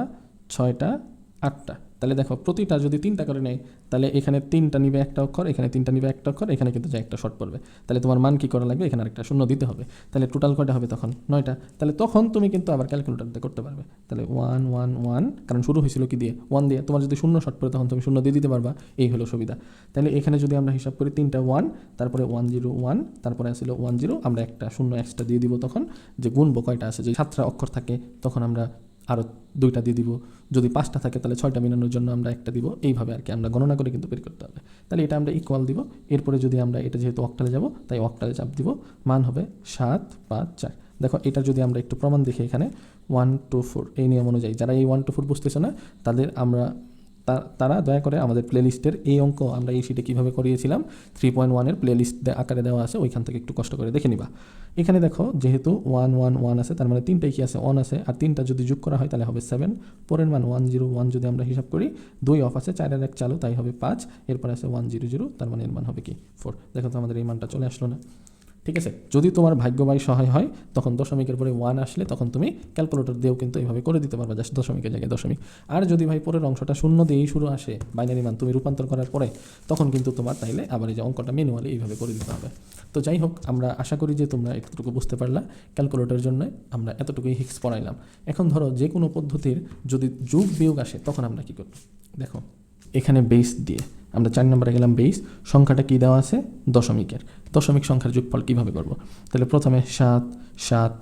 S1: 6টা 8টা। তাহলে দেখো প্রতিটা যদি 3টা করে নেয় তাহলে এখানে 3টা নিবে একটা অক্ষর, এখানে 3টা নিবে একটা অক্ষর, এখানে কিন্তু যে একটা শর্ট পড়বে, তাহলে তোমার মান কি করা লাগবে, এখানে আরেকটা শূন্য দিতে হবে। তাহলে টোটাল কয়টা হবে তখন 9টা। তাহলে তখন তুমি কিন্তু আবার ক্যালকুলেটর দিয়ে করতে পারবে। তাহলে 111, কারণ শুরু হয়েছিল কি দিয়ে 1 দিয়ে, তোমার যদি শূন্য শর্ট পড়ে তখন তুমি শূন্য দিয়ে দিতে পারবা, এই হলো সুবিধা। তাহলে এখানে যদি আমরা হিসাব করি 3টা 1, তারপরে 101, তারপরে আসলে 10, আমরা একটা শূন্য এক্সট্রা দিয়ে দিব, তখন যে গুণবো কয়টা আছে, যে 7টা অক্ষর থাকে তখন আমরা আরও 2টা দিয়ে দিব, যদি 5টা থাকে তাহলে 6টা মিলানোর জন্য আমরা একটা দিব, এইভাবে আর কি আমরা গণনা করে কিন্তু বের করতে হবে। তাহলে এটা আমরা ইকুয়াল দিব, এরপরে যদি আমরা এটা যেহেতু অক্টালে যাব তাই অক্টালে চাপ দিব, মান হবে 7 5 4। দেখো এটা যদি আমরা একটু প্রমাণ দেখি, এখানে 1 2 4 এই নিয়ম অনুযায়ী, যারা এই 1 2 4 বুঝতেছে না তাদের আমরা তারা দয়া করে আমাদের প্লেলিস্টের এই অঙ্ক আমরা এই শিটে কীভাবে করিয়েছিলাম 3.1-এর প্লেলিস্ট আকারে দেওয়া আছে, ওইখান থেকে একটু কষ্ট করে দেখে নিবা। এখানে দেখো যেহেতু 111 আছে তার মানে 3টাই কি আছে অন আছে, আর 3টা যদি যোগ করা হয় তাহলে হবে 7, পরের মান 101 যদি আমরা হিসাব করি 2 অফ আছে, 4 আর 1 চালু, তাই হবে 5, এরপর আছে 100, তার মানে এর মান হবে কি 4। দেখো তো আমাদের এই মানটা চলে আসলো না, ঠিক আছে। যদি তোমার ভাগ্যবাই সহায় হয় তখন দশমিকের পরে 1 আসলে তখন তুমি ক্যালকুলেটর দিয়েও কিন্তু এইভাবে করে দিতে পারবা, জাস্ট দশমিকের জায়গায় দশমিক। আর যদি ভাই পরের অংশটা শূন্য দিয়েই শুরু আসে বাইনারি মান তুমি রূপান্তর করার পরে, তখন কিন্তু তোমার তাইলে আবার এই যে অঙ্কটা ম্যানুয়ালি এইভাবে করে দিতে হবে। তো যাই হোক, আমরা আশা করি যে তোমরা এতটুকু বুঝতে পারলা। ক্যালকুলেটরের জন্য আমরা এতটুকুই হিক্স পড়াইলাম। এখন ধরো যে কোনো পদ্ধতির যদি যোগ বিয়োগ আসে তখন আমরা কী করব, দেখো এখানে বেস দিয়ে আমরা 4 নম্বরে গেলাম, বেস সংখ্যাটা কী দেওয়া আছে দশমিকের, দশমিক সংখ্যার যোগফল কীভাবে করব। তাহলে প্রথমে 7 7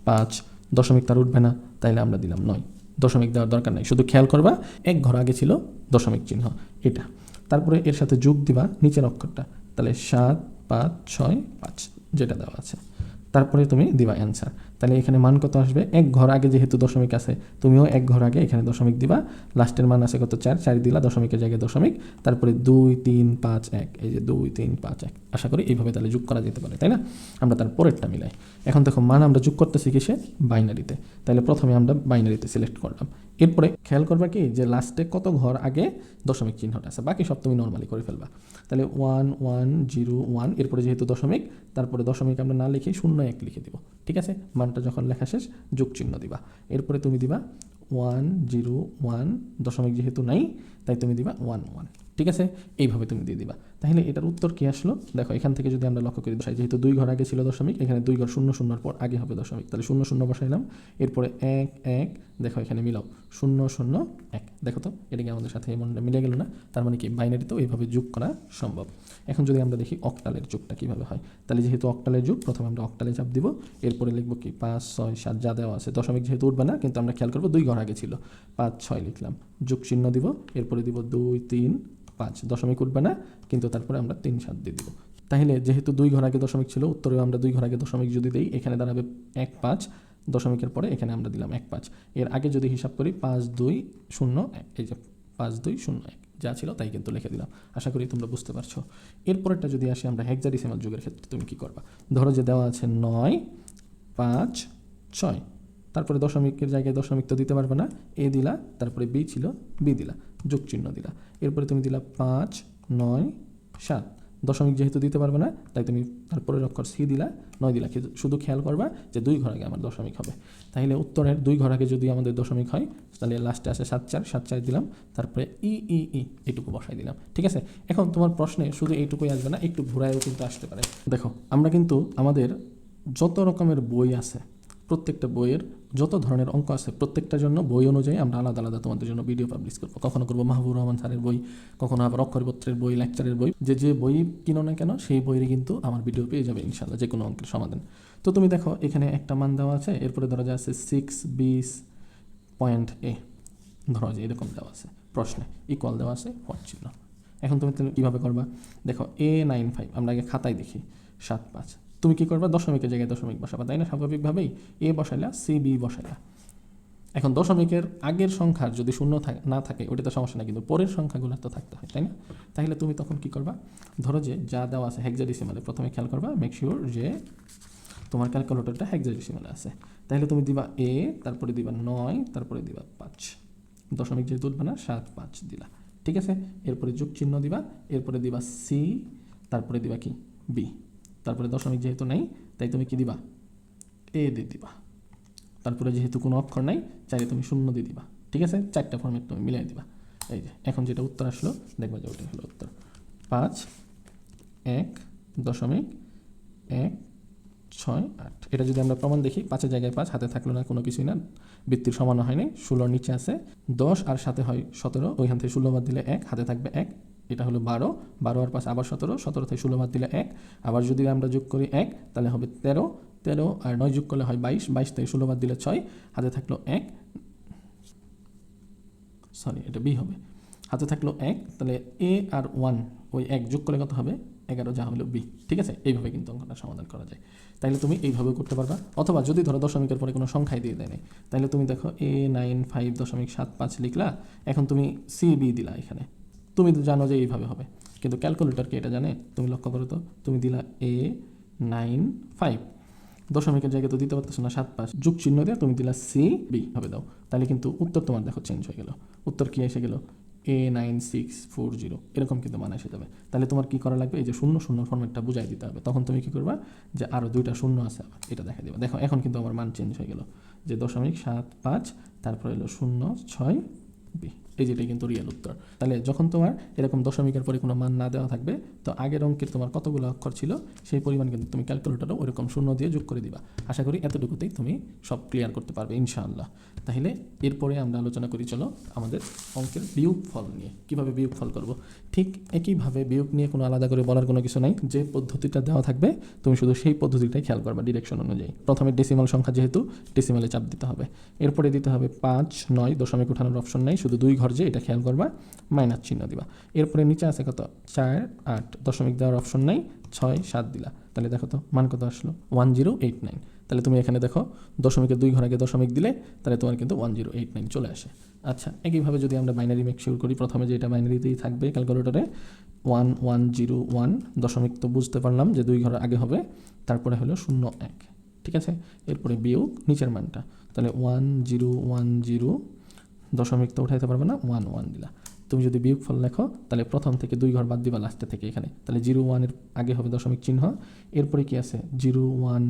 S1: 5, দশমিক তার উঠবে না, তাইলে আমরা দিলাম 9, দশমিক দেওয়ার দরকার নাই, শুধু খেয়াল করবা এক ঘর আগে ছিল দশমিক চিহ্ন এটা, তারপরে এর সাথে যোগ দিবা নিচের অক্ষরটা, তাহলে 7 5 6 5 যেটা দেওয়া আছে, তারপরে তুমি দিবা অ্যান্সার। তাহলে এখানে মান কত আসবে, এক ঘর আগে যেহেতু দশমিক আছে তুমিও এক ঘর আগে এখানে দশমিক দিবা, লাস্টের মান আছে কত 4, 4 দিলা দশমিকের জায়গায় দশমিক, তারপরে 2 3 5 1, এই যে 2 3 5 1। আশা করি এইভাবে তাহলে যোগ করা যেতে পারে, তাই না। আমরা তার পরেরটা মিলাই। এখন দেখো মান আমরা যোগ করতেছি কিসে, বাইনারিতে, তাহলে প্রথমে আমরা বাইনারিতে সিলেক্ট করলাম। এরপরে খেয়াল করবা কি যে লাস্টে কত ঘর আগে দশমিক চিহ্নটা আছে, বাকি সব তুমি নর্মালি করে ফেলবা। তাহলে 1 1 0 1, এরপরে যেহেতু দশমিক তারপরে দশমিক আমরা না লিখে 0 1 লিখে দিব, ঠিক আছে। মানটা যখন লেখা শেষ যোগ চিহ্ন দিবা, এরপরে তুমি দিবা 101 দশমিক যেহেতু নাই তাই তুমি দিবা 11, ঠিক আছে? এইভাবে তুমি দিয়ে দিবা। তাহলে এটার উত্তর কি আসলো দেখো, এখান থেকে যদি আমরা লক্ষ্য করি যেহেতু 2 ঘর আগে ছিল দশমিক, এখানে 2 ঘর 0 0 পর আগে হবে দশমিক, তাহলে 0 0 বসাইলাম, এরপরে 1 1, দেখো এখানে মিলাও 0 0 1, দেখো তো এটা কি আমাদের সাথে এমন মিলে গেল না? তার মানে কি বাইনারিতেও এইভাবে যোগ করা সম্ভব। এখন যদি আমরা দেখি অক্টালের যোগটা কিভাবে হয়, তাহলে যেহেতু অক্টালের যোগ প্রথমে আমরা অক্টালে চাপ দিব, এরপরে লিখবো কি 5 6 7 যা দেওয়া আছে, দশমিক যেহেতু উঠবে না কিন্তু আমরা খেয়াল করবো 2 ঘর আগে ছিল, 5 6 লিখলাম, যোগ চিহ্ন দিব, এরপরে দিব 2 3 5, দশমিক উঠবে না কিন্তু তারপরে আমরা 3 7 দিয়ে দিব। তাহলে যেহেতু 2 ঘর আগে দশমিক ছিল, উত্তরে আমরা 2 ঘর আগে দশমিক যদি দিই এখানে দাঁড়াবে 1 5, দশমিকের পরে এখানে আমরা দিলাম 1 5, এর আগে যদি হিসাব করি 5 2 0 1, এই যে 5 2 0 1 যা ছিল তাই কিন্তু লিখে দিলাম। আশা করি তোমরা বুঝতে পারছো। এরপরেরটা যদি আসি আমরা হেক্সাডেসিমাল যুগের ক্ষেত্রে তুমি কি করবা, ধরো যে দেওয়া আছে 9 5 6, তারপরে দশমিকের জায়গায় দশমিক তো দিতে পারবে না, এ দিলা, তারপরে বি ছিল বি দিলা, যোগ চিহ্ন দিলা, এরপরে তুমি দিলা 5 9 7, দশমিক যেহেতু দিতে পারবে না তাই তুমি তারপরে অক্ষর সি দিলা 9 দিলা, শুধু খেয়াল করবা যে 2 ঘর আগে আমার দশমিক হবে। তাহলে উত্তরের 2 ঘর আগে যদি আমাদের দশমিক হয় তাহলে লাস্টে আসে 7 4 7 4 দিলাম, তারপরে ই ই ই এইটুকু বসাই দিলাম, ঠিক আছে? এখন তোমার প্রশ্নে শুধু এইটুকুই আসবে না, একটু ঘুরায়ও কিন্তু আসতে পারে। দেখো আমরা কিন্তু আমাদের যত রকমের বই আছে, প্রত্যেকটা বইয়ের যত ধরনের অঙ্ক আছে প্রত্যেকটার জন্য বই অনুযায়ী আমরা আলাদা আলাদা তোমাদের জন্য ভিডিও পাবলিশ করবো। কখনো করবো মাহবুবুর রহমান স্যারের বই, কখনো আবার অক্ষরপত্রের বই, লেকচারের বই, যে বই কিনো না কেন সেই বইয়েরই কিন্তু আমার ভিডিও পেয়ে যাবে ইনশাল্লাহ, যে কোনো অঙ্কের সমাধান। তো তুমি দেখো এখানে একটা মান দেওয়া আছে, এরপরে ধরো যে আছে 6 20.a, ধরো যে এরকম দেওয়া আছে প্রশ্নে, ইকুয়াল দেওয়া আছে হট চিহ্ন। এখন তুমি কীভাবে করবা দেখো, A95 আমরা আগে খাতায় দেখি 7 5, তুমি কী করবা দশমিকের জায়গায় দশমিক বসাবা, তাই না? স্বাভাবিকভাবেই এ বসাইলা, সি বি বসাইলা। এখন দশমিকের আগের সংখ্যার যদি শূন্য না থাকে ওটা তো সমস্যা না, কিন্তু পরের সংখ্যাগুলো তো থাকতে হয়, তাই না? তাহলে তুমি তখন কি করবা, ধরো যে যা দেওয়া আছে হেক্সাডেসিমালে, প্রথমে খেয়াল করবা মেক শিওর যে তোমার ক্যালকুলেটরটা হেক্সাডেসিমালে আছে। তাহলে তুমি দিবা এ, তারপরে দিবা 9, তারপরে দিবা 5, দশমিক যেহেতু উঠবে না 7 5 দিলা, ঠিক আছে? এরপরে যোগ চিহ্ন দিবা, এরপরে দিবা সি, তারপরে দিবা কি বি, তারপরে দশমিক যেহেতু নাই তাই তুমি কি দিবা এ দিয়ে দিবা, তারপরে যেহেতু কোনো অক্ষর নাই চাইলে তুমি 0 দিয়ে দিবা, ঠিক আছে? 4টা ফর্মেট তুমি মিলাই দিবা। এই যে এখন যেটা উত্তর আসলো দেখবা যে ওটাই হলো উত্তর, 5 1 দশমিক 1 6 8। এটা যদি আমরা প্রমাণ দেখি, 5-এর জায়গায় 5 হাতে থাকলো না, কোনো কিছুই না, বৃত্তির সমান হয় নাই, 16 নিচে আছে 10 আর সাথে হয় 17, ওইখান থেকে 16 বাদ দিলে 1, হাতে থাকবে 1, এটা হলো 12, 12 আর 5 আবার 17, 17 থেকে 16 বাদ দিলে 1, আবার যদি আমরা যোগ করি 1 তাহলে হবে 13, 13 আর 9 যোগ করলে হয় 22, 22 থেকে 16 বাদ দিলে 6, হাতে থাকলো 1, সরি এটা বি হবে, হাতে থাকলো 1, তাহলে এ আর 1 ওই 1 যোগ করলে কত হবে 11, যা হলো বি, ঠিক আছে? এইভাবে কিন্তু অঙ্কটা সমাধান করা যায়। তাহলে তুমি এইভাবেও করতে পারবা, অথবা যদি ধরো দশমিকের পরে কোনো সংখ্যাই দিয়ে দেয় নাই, তাহলে তুমি দেখো A95.75 লিখলা, এখন তুমি সি বি দিলা, এখানে তুমি তো জানো যে এইভাবে হবে, কিন্তু ক্যালকুলেটর কি এটা জানে? তুমি লক্ষ্য করো তো, তুমি দিলা A95, দশমিকের জায়গায় তো দিতে পারতেছো না 7 5, যোগ চিহ্ন দিয়ে তুমি দিলা সি বি হবে দাও, তাহলে কিন্তু উত্তর তোমার দেখো চেঞ্জ হয়ে গেল, উত্তর কি এসে গেল A9640, এরকম কিন্তু মান এসে যাবে। তাহলে তোমার কি করা লাগবে, এই যে 0 0 ফর্মেটটা বুঝাই দিতে হবে, তখন তুমি কি করবা যে আরও 2টা শূন্য আছে আবার এটা দেখা দেবে, দেখো এখন কিন্তু আমার মান চেঞ্জ হয়ে গেল, যে 0.75 তারপরে হলো 0 6 বি, এই যেটাই কিন্তু রিয়েল উত্তর। তাহলে যখন তোমার এরকম দশমিকের পরে কোনো মান না দেওয়া থাকবে, তো আগের অঙ্কের তোমার কতগুলো অক্ষর ছিল সেই পরিমাণ কিন্তু তুমি ক্যালকুলেটরও ওরকম 0 দিয়ে যোগ করে দিবা। আশা করি এতটুকুতেই তুমি সব ক্লিয়ার করতে পারবে ইনশাআল্লাহ। তাহলে এরপরে আমরা আলোচনা করি চলো আমাদের অঙ্কের বিয়োগ ফল নিয়ে, কীভাবে বিয়োগ ফল করব। ঠিক একইভাবে বিয়োগ নিয়ে কোনো আলাদা করে বলার কোনো কিছু নাই, যে পদ্ধতিটা দেওয়া থাকবে তুমি শুধু সেই পদ্ধতিটাই খেয়াল করবা ডিরেকশন অনুযায়ী। প্রথমে ডেসিমাল সংখ্যা যেহেতু ডেসিমালে চাপ দিতে হবে, এরপরে দিতে হবে 5 9, দশমিক উঠানোর অপশন নেই, শুধু 2 ঘর যে এটা খেয়াল করবা, মাইনাস চিহ্ন দিবা। এরপরে নিচে আছে কত 4 8, দশমিক দেওয়ার অপশন নাই, 6 7 দিলা, তাহলে দেখো তো মান কত আসলো 1089। তাহলে তুমি এখানে দেখো দশমিকের 2 ঘর আগে দশমিক দিলে তাহলে তোমার কিন্তু 1089 চলে আসে। আচ্ছা, একইভাবে যদি আমরা বাইনারি মেক শিওর করি, প্রথমে যেটা বাইনারিতেই থাকবে ক্যালকুলেটরে 1101, দশমিক তো বুঝতে পারলাম যে 2 ঘর আগে হবে, তারপরে হলো 0 1, ঠিক আছে? এরপরে বিয়োগ নিচের মানটা, তাহলে 1010, দশমিক তো উঠাইতে পারবে না, 11 দিলা। তুমি যদি বিয়োগ ফল লেখো তাহলে প্রথম থেকে 2 ঘর বাদ দিবা লাস্টে থেকে, এখানে তাহলে 01 এর আগে হবে দশমিক চিহ্ন, এরপরে কি আছে 01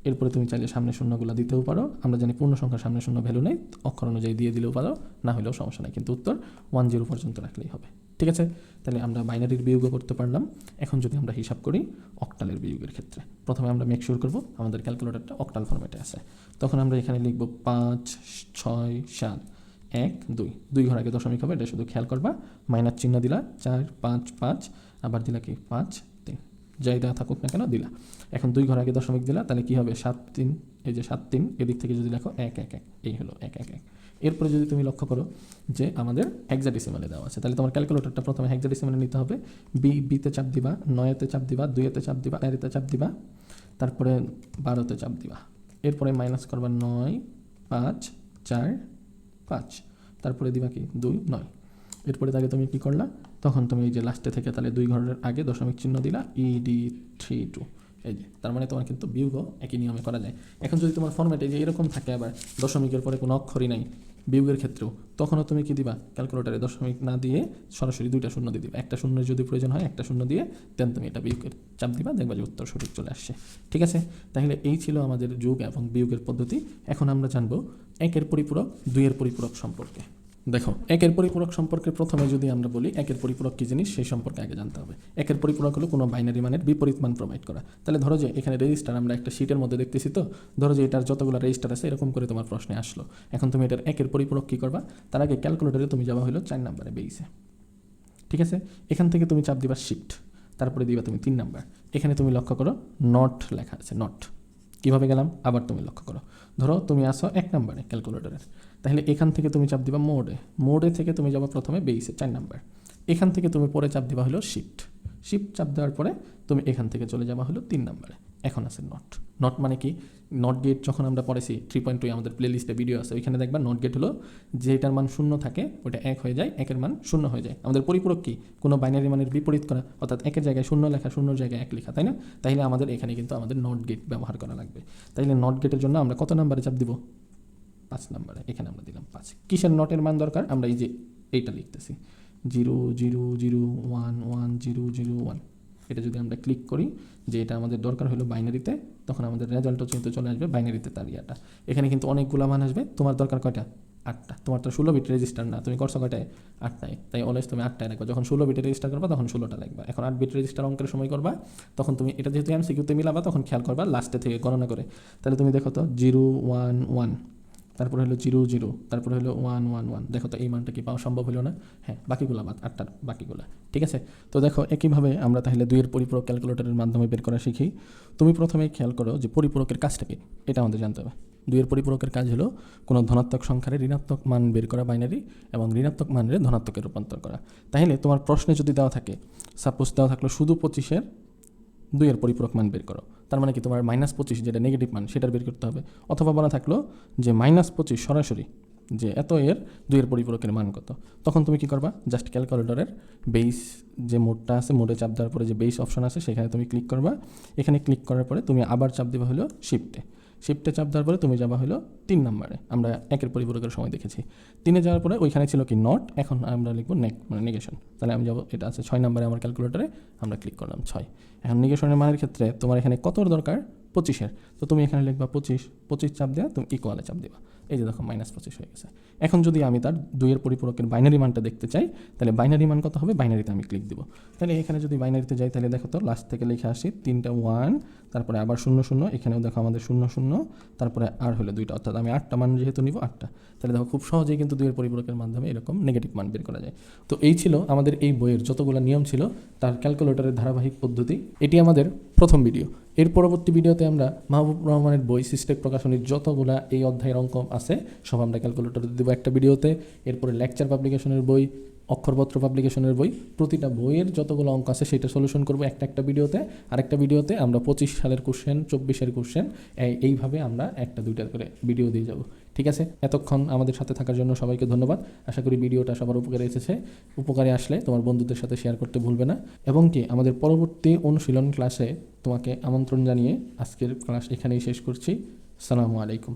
S1: এরপরে তুমি চাইলে সামনে শূন্যগুলো দিতেও পারো, আমরা জানি পূর্ণ সংখ্যার সামনে শূন্য ভ্যালু নেই, অক্ষর অনুযায়ী দিয়ে দিলেও পারো, না হলেও সমস্যা নেই, কিন্তু উত্তর 10 পর্যন্ত রাখলেই হবে। ঠিক আছে, তাহলে আমরা বাইনারির বিয়োগও করতে পারলাম। এখন যদি আমরা হিসাব করি অক্টালের বিয়োগের ক্ষেত্রে, প্রথমে আমরা মেক শিওর করবো আমাদের ক্যালকুলেটরটা অক্টাল ফরম্যাটে আছে। তখন আমরা এখানে লিখব 5 6 7 1 2, 2 ঘর আগে দশমিক হবে, এটা শুধু খেয়াল করবা। মাইনাস চিহ্ন দিলা, 4 5 5, আবার দিলা কি 5 3, যাই দেওয়া থাকুক না কেন দিলা। এখন 2 ঘর আগে দশমিক দিলা, তাহলে কি হবে 7 3, এই যে 7 3, এদিক থেকে যদি দেখো 1 1 1, এই হলো 1 1 1। এরপরে যদি তুমি লক্ষ্য করো যে আমাদের হেক্সাডেসিমালে দেওয়া আছে, তাহলে তোমার ক্যালকুলেটরটা প্রথমে হেক্সাডেসিমালে নিতে হবে। বিতে চাপ দিবা, 9-তে চাপ দিবা, 2-তে চাপ দিবা, 4-তে চাপ দিবা, তারপরে 12-তে চাপ দিবা। এরপরে মাইনাস করবা 9 5 4 5, তারপরে দিবা কি 2 9। এরপরে তাকে তুমি কি করলা, তখন তুমি এই যে লাস্টে থেকে তাহলে 2 ঘরের আগে দশমিক চিহ্ন দিলা, ED32, এই যে তার মানে তোমার কিন্তু বিয়োগও একই নিয়মে করা যায়। এখন যদি তোমার ফরম্যাটে যে এরকম থাকে আবার দশমিকের পরে কোনো অক্ষরই নাই বিয়োগের ক্ষেত্রেও, তখনও তুমি কি দিবা, ক্যালকুলেটারে দশমিক না দিয়ে সরাসরি 2টা শূন্য দিয়ে দিবা। একটা শূন্যের যদি প্রয়োজন হয় একটা শূন্য দিয়ে দেন তুমি এটা বিয়োগের চাপ দিবা, দেখবা যে উত্তর সঠিক চলে আসছে। ঠিক আছে, তাহলে এই ছিল আমাদের যোগ এবং বিয়োগের পদ্ধতি। এখন আমরা জানবো 1-এর পরিপূরক 2-এর পরিপূরক সম্পর্কে। দেখো, 1-এর পরিপূরক সম্পর্কে প্রথমে যদি আমরা বলি 1-এর পরিপূরক কী জিনিস সেই সম্পর্কে আগে জানতে হবে। 1-এর পরিপূরক হলো কোনো বাইনারি মানের বিপরীত মান প্রোভাইড করা। তাহলে ধরো যে এখানে রেজিস্টার আমরা একটা শিটের মধ্যে দেখতেছি, তো ধরো যে এটার যতগুলো রেজিস্টার আছে এরকম করে তোমার প্রশ্নে আসলো। এখন তুমি এটার 1-এর পরিপূরক কী করবা, তার আগে ক্যালকুলেটরে তুমি যাওয়া হলো 4 নম্বরে বেইসে। ঠিক আছে, এখান থেকে তুমি চাপ দিবা শিফট, তারপরে দিবা তুমি 3 নাম্বার। এখানে তুমি লক্ষ্য করো নট লেখা আছে, নট। কীভাবে গেলাম আবার তুমি লক্ষ্য করো, ধরো তুমি আসো 1 নম্বরে ক্যালকুলেটরের, তাহলে এখান থেকে তুমি চাপ দিবা মোডে থেকে তুমি যাবা প্রথমে বেইসে 4 নাম্বার। এখান থেকে তুমি পরে চাপ দিবা হলো শিফট চাপ দেওয়ার পরে তুমি এখান থেকে চলে যাবা হলো 3 নাম্বারে। এখন আছে নট মানে কি, নট গেট যখন আমরা পড়েছি 3.2 আমাদের প্লেলিস্টে ভিডিও আছে, ওইখানে দেখবা নট গেট হলো যেটার মান 0 থাকে ওটা 1 হয়ে যায়, 1-এর মান 0 হয়ে যায়। আমাদের পরিপূরক কি, কোনো বাইনারি মানের বিপরীত করা, অর্থাৎ 1-এর জায়গায় 0 লেখা, 0-এর জায়গায় 1 লেখা, তাই না? তাইলে আমাদের এখানে কিন্তু আমাদের নট গেট ব্যবহার করা লাগবে। তাইলে নট গেটের জন্য আমরা কত নাম্বারে চাপ দিব, 5 নাম্বারে। এখানে আমরা দিলাম 5। কিসের নটের মান দরকার, আমরা এই যে এইটা লিখতেছি 0 0 0 1 1 0 0 1, এটা যদি আমরা ক্লিক করি যে এটা আমাদের দরকার হলো বাইনারিতে, তখন আমাদের রেজাল্টও কিন্তু চলে আসবে বাইনারিতে তার ইয়াটা। এখানে কিন্তু অনেকগুলো মান আসবে, তোমার দরকার কয়টা, 8টা। তোমার তো 16 বিট রেজিস্টার না, তুমি করছো কয়টায়, 8টায়, তাই অলওয়েজ তুমি 8টায় রাখবা। যখন 16 বিটে রেজিস্টার করবা তখন 16টা লাগবে। এখন 8 বিট রেজিস্টার অঙ্কের সময় করবা, তখন তুমি এটা যেহেতু এমসিকিউতে মিলাবা তখন খেয়াল করবা লাস্টে থেকে গণনা করে। তাহলে তুমি দেখো তো 0 1 1, তারপরে হলো 0 0, তারপরে হলো 1 1 1, দেখো তো এই মানটা কি পাওয়া সম্ভব হলো না? হ্যাঁ, বাকিগুলো বাদ, 8টার বাকিগুলো। ঠিক আছে, তো দেখো একইভাবে আমরা তাহলে 2-এর পরিপূরক ক্যালকুলেটরের মাধ্যমে বের করা শিখি। তুমি প্রথমেই খেয়াল করো যে পরিপূরকের কাজটা কি, এটা আমাদের জানতে হবে। 2-এর পরিপূরকের কাজ হলো কোনো ধনাত্মক সংখ্যার ঋণাত্মক মান বের করা বাইনারি, এবং ঋণাত্মক মানের ধনাত্মকে রূপান্তর করা। তাহলে তোমার প্রশ্নে যদি দেওয়া থাকে, সাপোজ দেওয়া থাকলো শুধু 25-এর 2-এর পরিপূরক মান বের করো, তার মানে কি তোমার -25 যেটা নেগেটিভ মান সেটার বের করতে হবে। অথবা বলা থাকলো যে -25 সরাসরি যে এত এর 2-এর পরিপূরকের মান কত, তখন তুমি কি করবা, জাস্ট ক্যালকুলেটরের বেইস যে মোডটা আছে, মোডে চাপ দেওয়ার পরে যে বেইস অপশন আছে সেখানে তুমি ক্লিক করবা। এখানে ক্লিক করার পরে তুমি আবার চাপ দেবা হলো শিফটে চাপ দেওয়ার পরে তুমি যাবা হলো 3 নাম্বারে। আমরা 1-এর পরিপূরকের সময় দেখেছি 3-এ যাওয়ার পরে ওইখানে ছিল কি নট, এখন আমরা লিখবো মানে নেগেশন। তাহলে আমি যাবো, এটা আছে 6 নাম্বারে আমার ক্যালকুলেটরে, আমরা ক্লিক করলাম 6। এখন নেগেশনের মানের ক্ষেত্রে তোমার এখানে কতর দরকার, 25-এর, তো তুমি এখানে লিখবা 25 চাপ দেওয়া, তুমি ইকুয়ালে চাপ দেবা, এই যে দেখো -25 হয়ে গেছে। এখন যদি আমি তার 2-এর পরিপূরকের বাইনারি মানটা দেখতে চাই, তাহলে বাইনারি মান কত হবে, বাইনারিতে আমি ক্লিক দিব। তাহলে এখানে যদি বাইনারিতে যাই তাহলে দেখো তো লাস্ট থেকে লিখে আসি 3টা 1, তারপরে আবার 0 0, এখানেও দেখো আমাদের 0 0, তারপরে আর হলো 2টা, অর্থাৎ আমি 8টা মান যেহেতু নিব 8টা। তাহলে দেখো খুব সহজেই কিন্তু 2-এর পরিপূরকের মাধ্যমে এরকম নেগেটিভ মান বের করা যায়। তো এই ছিল আমাদের এই বইয়ের যতগুলো নিয়ম ছিল তার ক্যালকুলেটরের ধারাবাহিক পদ্ধতি। এটি আমাদের প্রথম ভিডিও। এর পরবর্তী ভিডিওতে আমরা মাহবুব রহমানের বই সিস্টেক প্রকাশনীর যতগুলা এই অধ্যায়ের অঙ্ক আছে সব আমরা ক্যালকুলেটরে দেবো একটা ভিডিওতে। এরপরে লেকচার পাবলিকেশনের বই, অক্ষরপত্র পাবলিকেশনের বই, প্রতিটা বইয়ের যতগুলো অঙ্ক আছে সেটা সলিউশন করবো একটা ভিডিওতে। আরেকটা ভিডিওতে আমরা 25 সালের কোশ্চেন, 24-এর কোশ্চেন, এইভাবে আমরা 1-2টা করে ভিডিও দিয়ে যাব। ঠিক আছে, এতক্ষণ আমাদের সাথে থাকার জন্য সবাইকে ধন্যবাদ। আশা করি ভিডিওটা সবার উপকারে এসেছে। উপকারে আসলে তোমার বন্ধুদের সাথে শেয়ার করতে ভুলবে না, এবং কি আমাদের পরবর্তী অনুশীলন ক্লাসে তোমাকে আমন্ত্রণ জানিয়ে আজকের ক্লাস এখানেই শেষ করছি। আসসালামু আলাইকুম।